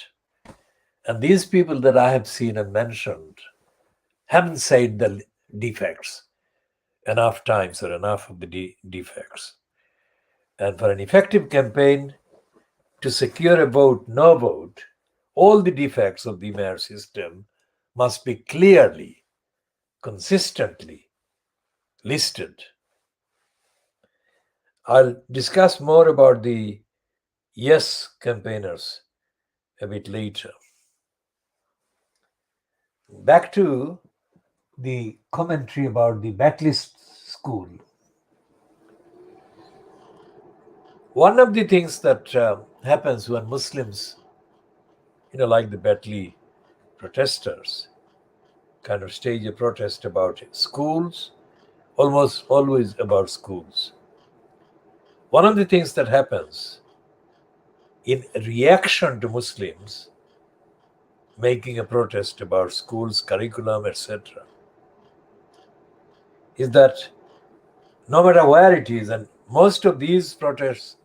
And these people that I have seen and mentioned haven't said the defects enough times or enough of the defects. And for an effective campaign to secure a vote, no vote, all the defects of the mayor system must be clearly, consistently listed. I'll discuss more about the yes campaigners a bit later. Back to the commentary about the backlist school. One of the things that happens when Muslims, like the Batley protesters, kind of stage a protest about schools, almost always about schools. One of the things that happens in reaction to Muslims making a protest about schools, curriculum, etc., is that no matter where it is, and most of these protests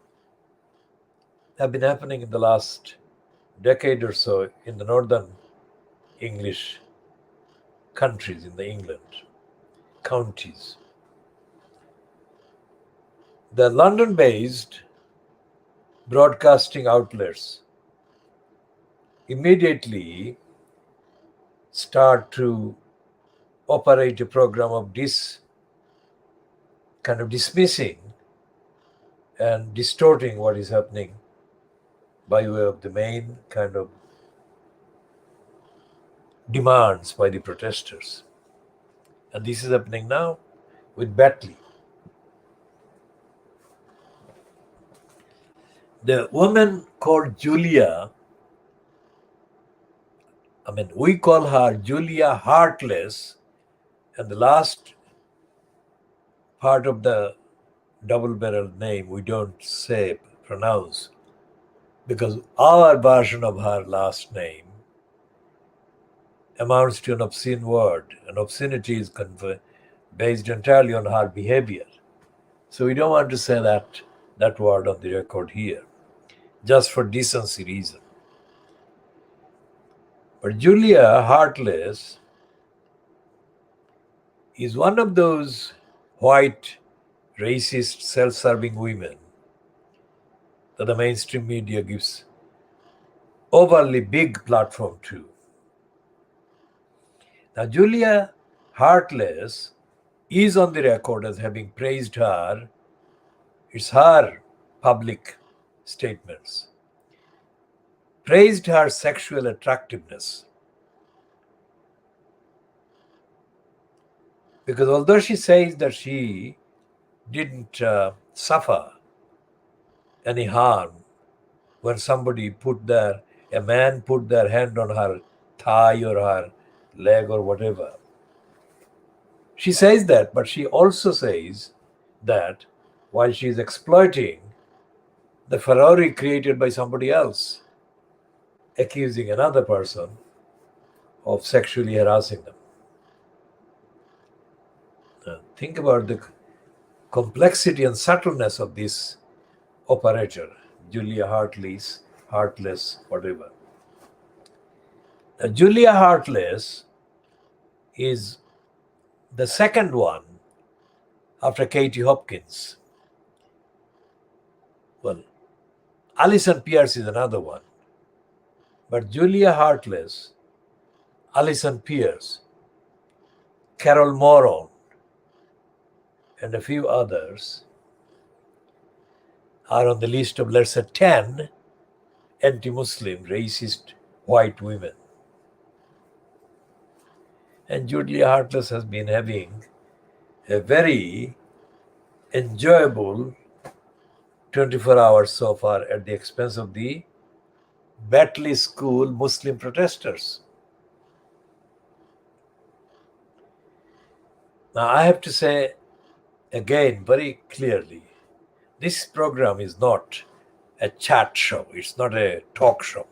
have been happening in the last decade or so in the northern English countries, in the England counties. The London-based broadcasting outlets immediately start to operate a program of dismissing and distorting what is happening by way of the main kind of demands by the protesters. And this is happening now with Batley. The woman called Julia, we call her Julia Heartless, and the last part of the double-barreled name we don't pronounce, because our version of her last name amounts to an obscene word. An obscenity is based entirely on her behavior. So we don't want to say that word on the record here, just for decency reason. But Julia Heartless is one of those white, racist, self-serving women that the mainstream media gives overly big platform to. Now, Julia Heartless is on the record as having praised her. It's her public statements. Praised her sexual attractiveness. Because although she says that she didn't suffer any harm when a man put their hand on her thigh or her leg or whatever. She says that, but she also says that while she is exploiting the Ferrari created by somebody else, accusing another person of sexually harassing them. Think about the complexity and subtleness of this operator, Julia Heartless, whatever. Now, Julia Heartless is the second one after Katie Hopkins. Well, Alison Pierce is another one. But Julia Heartless, Alison Pierce, Carol Moron, and a few others are on the list of, let's say, 10 anti-Muslim, racist white women. And Julia Heartless has been having a very enjoyable 24 hours so far at the expense of the Batley School Muslim protesters. Now, I have to say again very clearly, this program is not a chat show. It's not a talk show.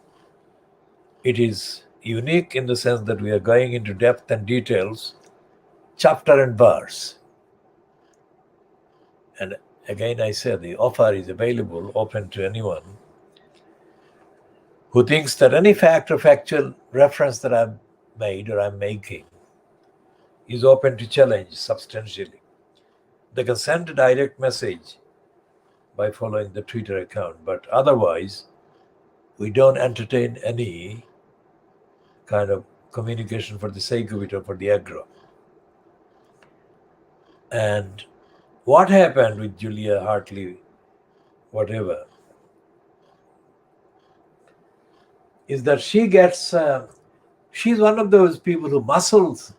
It is unique in the sense that we are going into depth and details, chapter and verse. And again, I say the offer is available, open to anyone who thinks that any fact or factual reference that I've made or I'm making is open to challenge substantially. They can send a direct message by following the Twitter account, but otherwise, we don't entertain any kind of communication for the sake of it or for the aggro. And what happened with Julia Hartley, whatever, is that she's one of those people who muscles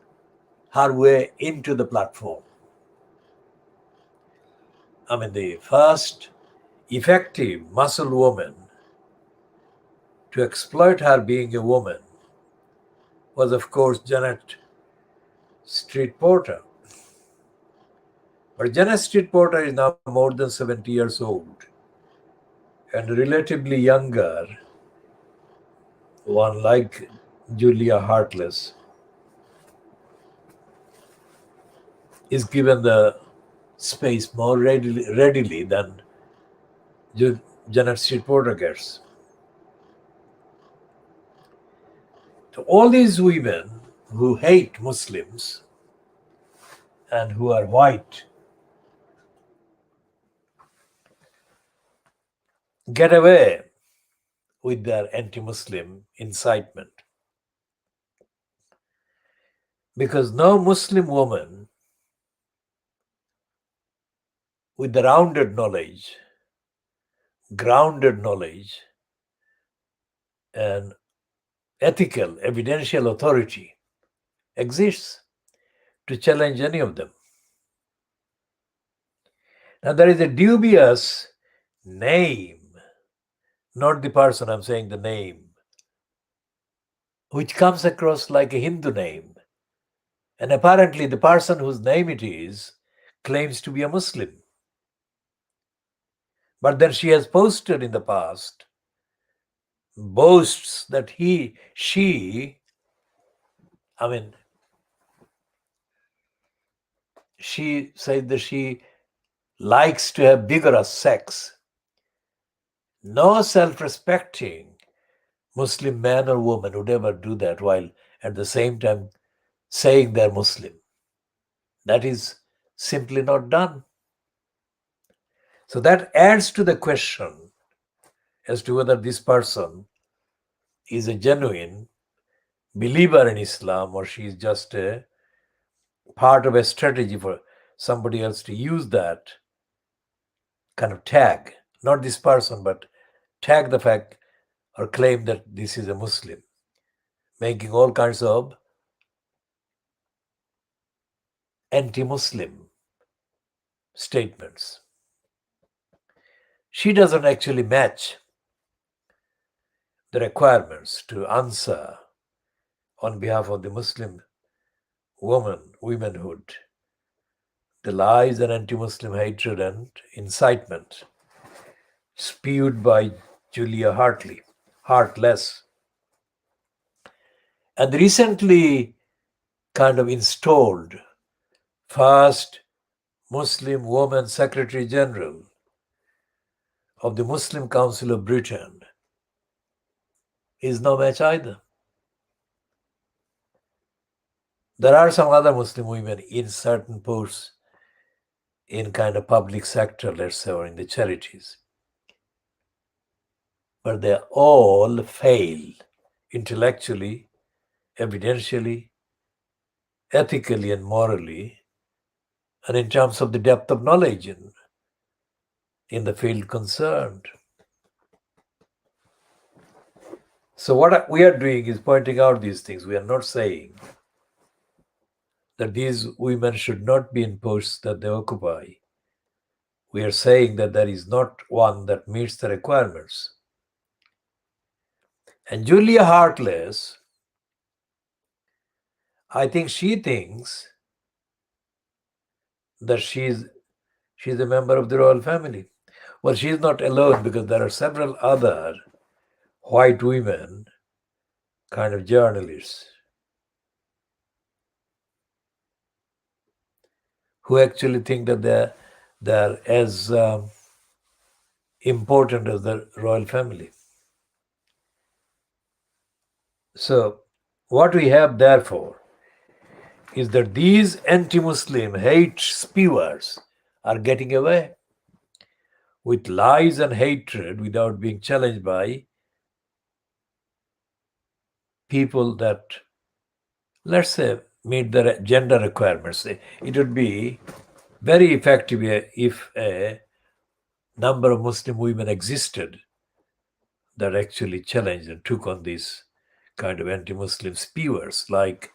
her way into the platform. I mean, the first effective muscle woman to exploit her being a woman was, of course, Janet Street Porter. But Janet Street Porter is now more than 70 years old, and a relatively younger one like Julia Heartless is given the space more readily than Janet Street Porter gets. So all these women who hate Muslims and who are white get away with their anti-Muslim incitement. Because no Muslim woman with the grounded knowledge, and ethical, evidential authority exists to challenge any of them. Now, there is a dubious name, not the person, I'm saying the name, which comes across like a Hindu name. And apparently, the person whose name it is claims to be a Muslim. But then she has posted in the past, boasts that she said that she likes to have vigorous sex. No self-respecting Muslim man or woman would ever do that while at the same time saying they're Muslim. That is simply not done. So that adds to the question as to whether this person is a genuine believer in Islam or she is just a part of a strategy for somebody else to use that kind of tag, not this person, but tag the fact or claim that this is a Muslim, making all kinds of anti-Muslim statements. She doesn't actually match the requirements to answer on behalf of the Muslim womanhood, the lies and anti-Muslim hatred and incitement spewed by Julia Heartless, and the recently kind of installed first Muslim woman Secretary General of the Muslim Council of Britain is no match either. There are some other Muslim women in certain posts in kind of public sector, let's say, or in the charities. But they all fail intellectually, evidentially, ethically, and morally, and in terms of the depth of knowledge in the field concerned. So what we are doing is pointing out these things. We are not saying that these women should not be in posts that they occupy. We are saying that there is not one that meets the requirements. And Julia Heartless, I think she thinks that she's a member of the royal family. Well, she's not alone, because there are several other white women kind of journalists who actually think that they're as important as the royal family. So what we have, therefore, is that these anti-Muslim hate spewers are getting away with lies and hatred without being challenged by people that, let's say, meet the gender requirements. It would be very effective if a number of Muslim women existed that actually challenged and took on these kind of anti-Muslim spewers like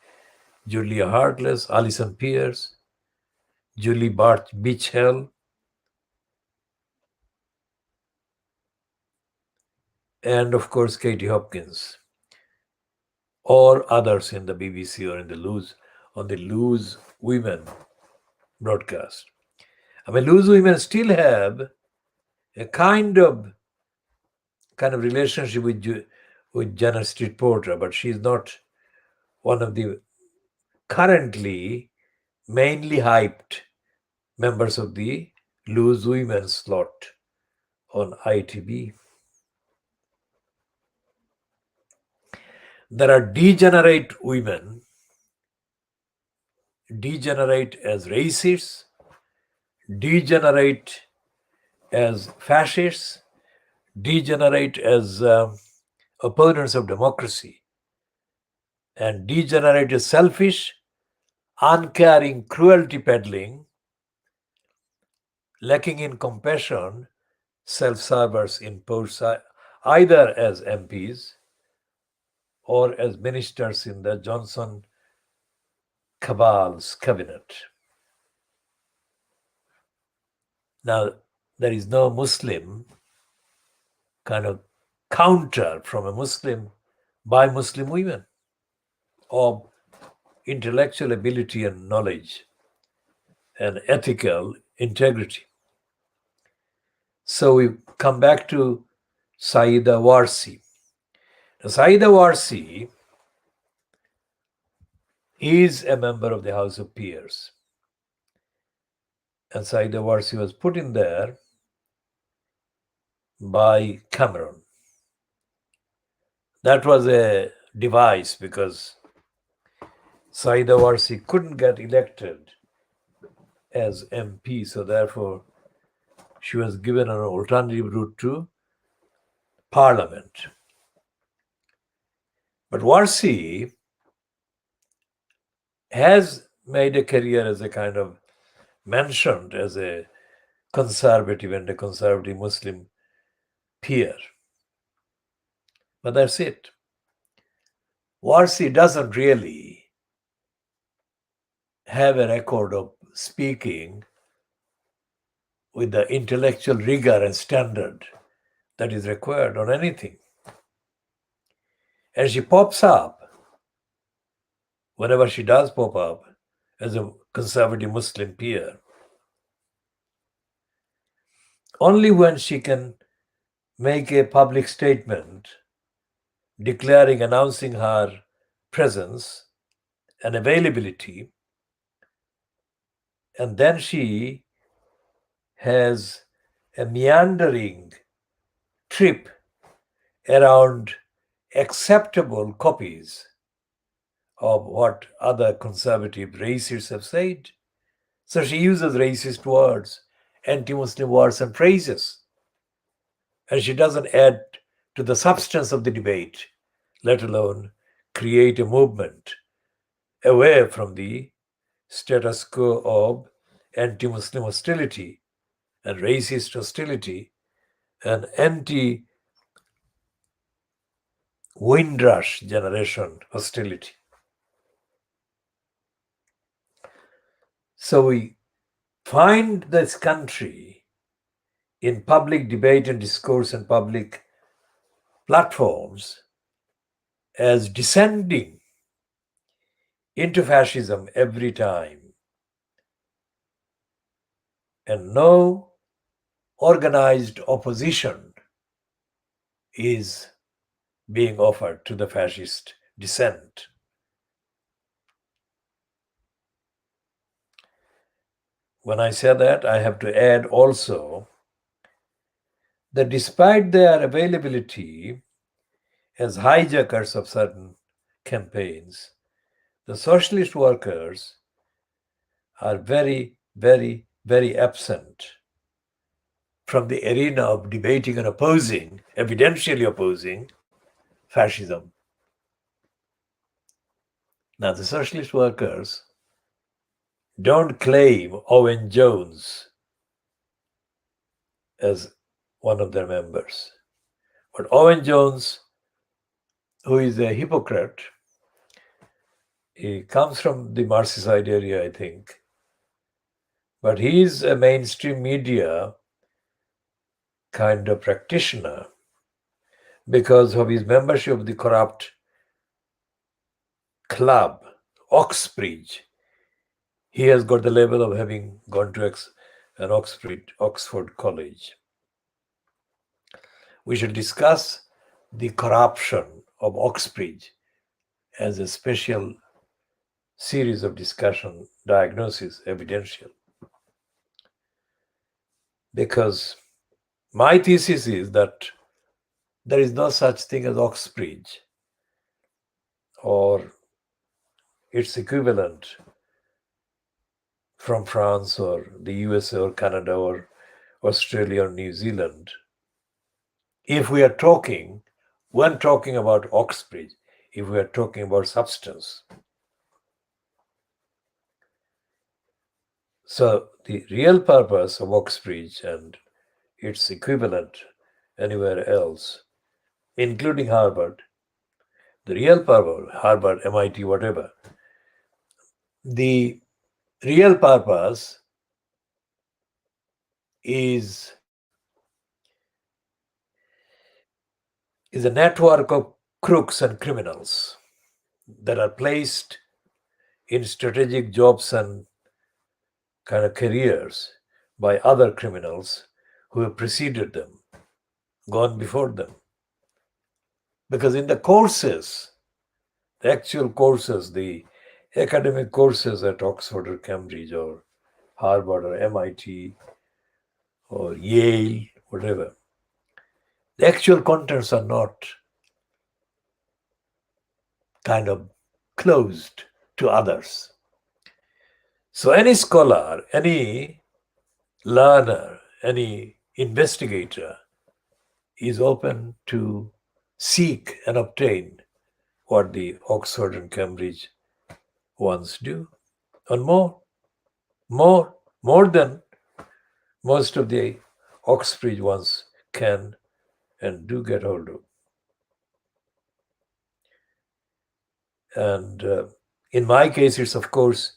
Julia Heartless, Alison Pierce, Julie Beachell, and of course Katie Hopkins, or others in the BBC or in the Loose Women broadcast. I mean, Loose Women still have a kind of relationship with Janet Street Porter, but she's not one of the currently mainly hyped members of the Loose Women slot on ITV. There are degenerate women, degenerate as racists, degenerate as fascists, degenerate as opponents of democracy, and degenerate as selfish, uncaring, cruelty peddling, lacking in compassion, self-servers in posts either as MPs or as ministers in the Johnson cabal's cabinet. Now, there is no Muslim kind of counter from a Muslim by Muslim women of intellectual ability and knowledge and ethical integrity. So we come back to Saida Warsi. Now, Saida Warsi is a member of the House of Peers. And Saida Warsi was put in there by Cameron. That was a device because Saida Warsi couldn't get elected as MP, so therefore she was given an alternative route to Parliament. But Warsi has made a career as a kind of mentioned as a conservative and a conservative Muslim peer. But that's it. Warsi doesn't really have a record of speaking with the intellectual rigor and standard that is required on anything. And she pops up, whenever she does pop up, as a conservative Muslim peer, only when she can make a public statement declaring, announcing her presence and availability, and then she has a meandering trip around acceptable copies of what other conservative racists have said. So she uses racist words, anti-Muslim words and phrases, and she doesn't add to the substance of the debate, let alone create a movement away from the status quo of anti-Muslim hostility and racist hostility and anti-Windrush generation hostility. So we find this country in public debate and discourse and public platforms as descending into fascism every time. And no organized opposition is being offered to the fascist descent. When I say that, I have to add also that despite their availability as hijackers of certain campaigns, the socialist workers are very, very, very absent from the arena of debating and opposing, evidentially opposing, fascism. Now, the socialist workers don't claim Owen Jones as one of their members. But Owen Jones, who is a hypocrite, he comes from the Merseyside area, I think, but he's a mainstream media kind of practitioner because of his membership of the corrupt club, Oxbridge. He has got the label of having gone to an Oxford college. We shall discuss the corruption of Oxbridge as a special series of discussion, diagnosis, evidential. Because my thesis is that there is no such thing as Oxbridge or its equivalent from France or the USA or Canada or Australia or New Zealand. If we are talking, when talking about Oxbridge, if we are talking about substance. So the real purpose of Oxbridge and its equivalent anywhere else, including Harvard, the real purpose, Harvard, MIT, whatever, the real purpose is a network of crooks and criminals that are placed in strategic jobs and kind of careers by other criminals who have preceded them, gone before them. Because in the courses, the actual courses, the academic courses at Oxford or Cambridge or Harvard or MIT or Yale, whatever, the actual contents are not kind of closed to others. So any scholar, any learner, any investigator is open to seek and obtain what the Oxford and Cambridge ones do, and more than most of the Oxbridge ones can and do get hold of. And in my case, it's of course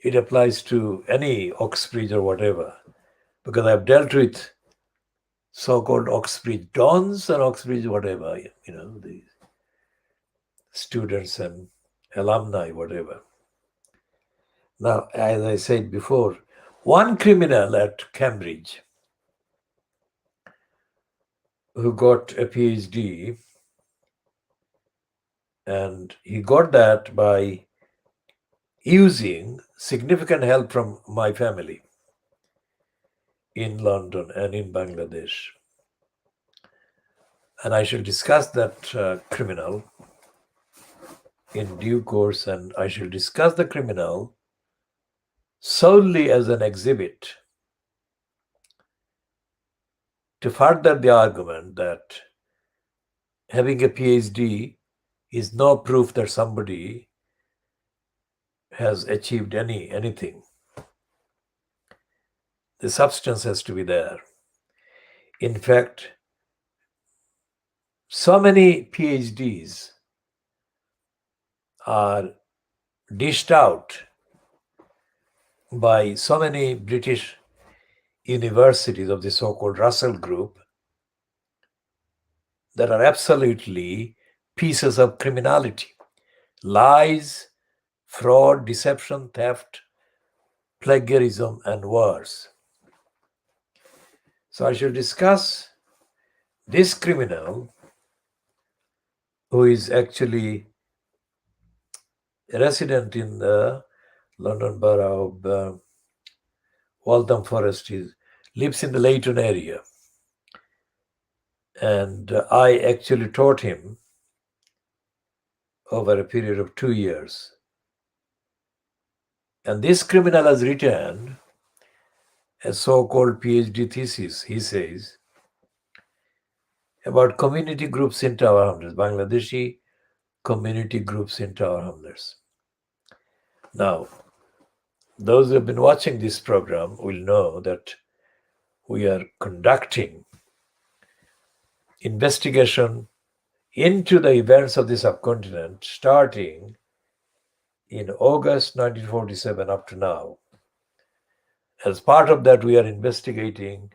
it applies to any Oxbridge or whatever, because I've dealt with so-called Oxbridge dons and Oxbridge whatever, the students and alumni, whatever. Now, as I said before, one criminal at Cambridge who got a PhD, and he got that by using significant help from my family in London and in Bangladesh. And I shall discuss that criminal in due course, and I shall discuss the criminal solely as an exhibit to further the argument that having a PhD is no proof that somebody has achieved anything. The substance has to be there. In fact, so many PhDs are dished out by so many British universities of the so-called Russell Group that are absolutely pieces of criminality. Lies, fraud, deception, theft, plagiarism, and worse. So I shall discuss this criminal who is actually a resident in the London borough of Waltham Forest. He lives in the Leighton area. And I actually taught him over a period of 2 years. And this criminal has written a so-called PhD thesis, he says, about community groups in Tower Hamlets, Bangladeshi community groups in Tower Hamlets. Now, those who have been watching this program will know that we are conducting investigation into the events of the subcontinent starting in August 1947 up to now. As part of that, we are investigating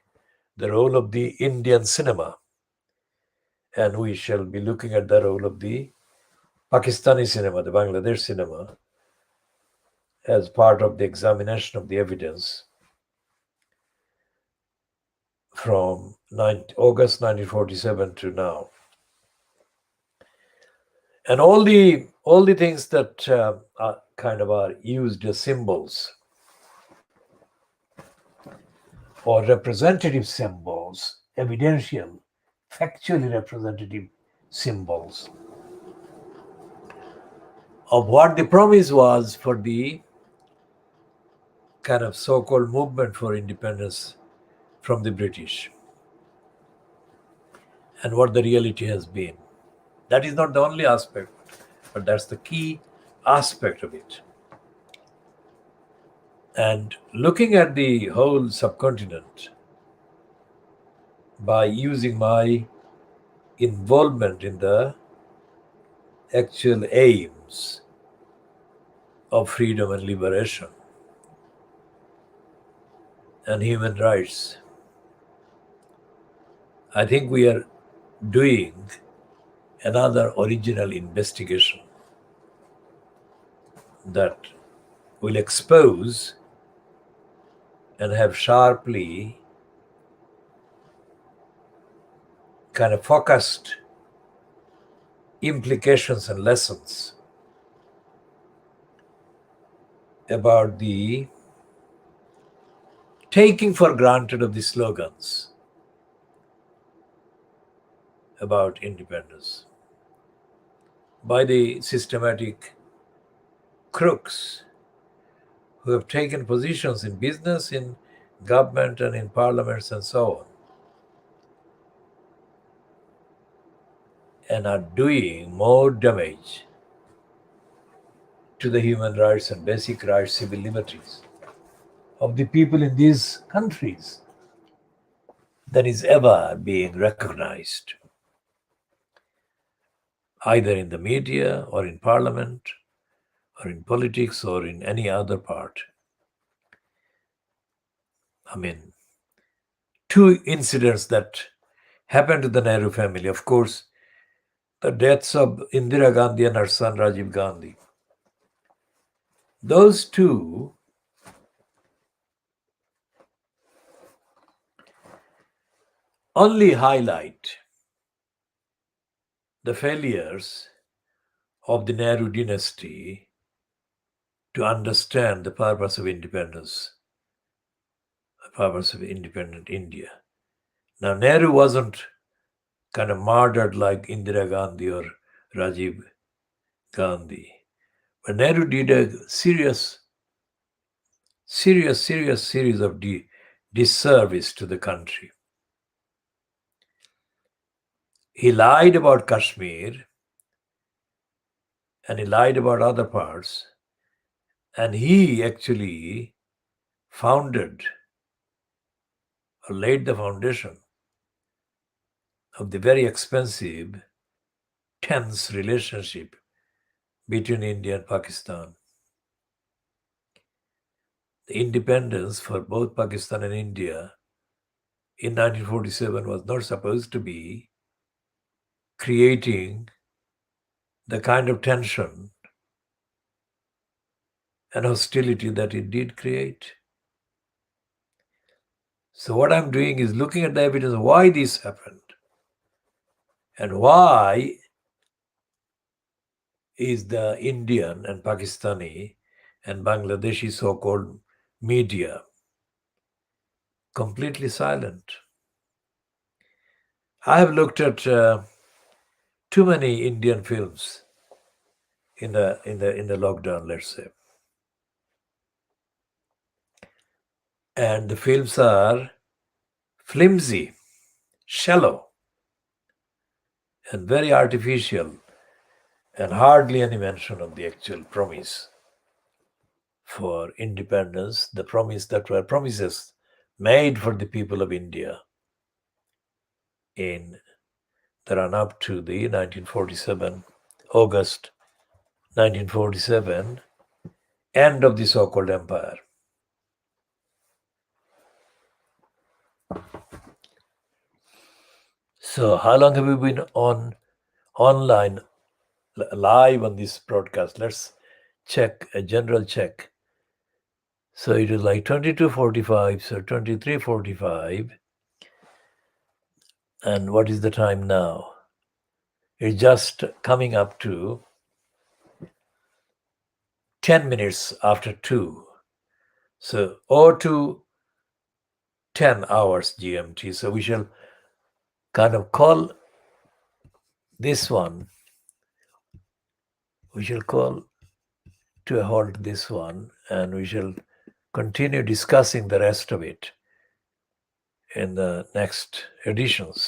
the role of the Indian cinema, and we shall be looking at the role of the Pakistani cinema, the Bangladesh cinema, as part of the examination of the evidence from August 1947 to now. And all the things that are used as symbols or representative symbols, evidential, factually representative symbols of what the promise was for the kind of so-called movement for independence from the British, and what the reality has been. That is not the only aspect, but that's the key aspect of it. And looking at the whole subcontinent by using my involvement in the actual aims of freedom and liberation and human rights, I think we are doing another original investigation that will expose and have sharply kind of focused implications and lessons about the taking for granted of the slogans about independence by the systematic crooks who have taken positions in business, in government, and in parliaments and so on, and are doing more damage to the human rights and basic rights, civil liberties of the people in these countries than is ever being recognized, either in the media or in parliament or in politics or in any other part. I mean, two incidents that happened to the Nehru family. Of course, the deaths of Indira Gandhi and her son Rajiv Gandhi. Those two only highlight the failures of the Nehru dynasty to understand the purpose of independence, the purpose of independent India. Now, Nehru wasn't kind of murdered like Indira Gandhi or Rajiv Gandhi, but Nehru did a serious series of disservice to the country. He lied about Kashmir and he lied about other parts, and he actually founded or laid the foundation of the very expensive, tense relationship between India and Pakistan. The independence for both Pakistan and India in 1947 was not supposed to be creating the kind of tension and hostility that it did create. So what I'm doing is looking at the evidence of why this happened and why is the Indian and Pakistani and Bangladeshi so-called media completely silent. I have looked at too many Indian films in the lockdown, let's say, and the films are flimsy, shallow, and very artificial, and hardly any mention of the actual promise for independence, the promise that were promises made for the people of India in the run-up to the 1947, August 1947, end of the so-called empire. So how long have we been online, live on this broadcast? Let's check, a general check. So it is like 22:45, so 23:45. And what is the time now? It's just coming up to 10 minutes after 2. So 02 10 hours GMT. So we shall kind of call this one, we shall call to a halt this one, and we shall continue discussing the rest of it in the next editions.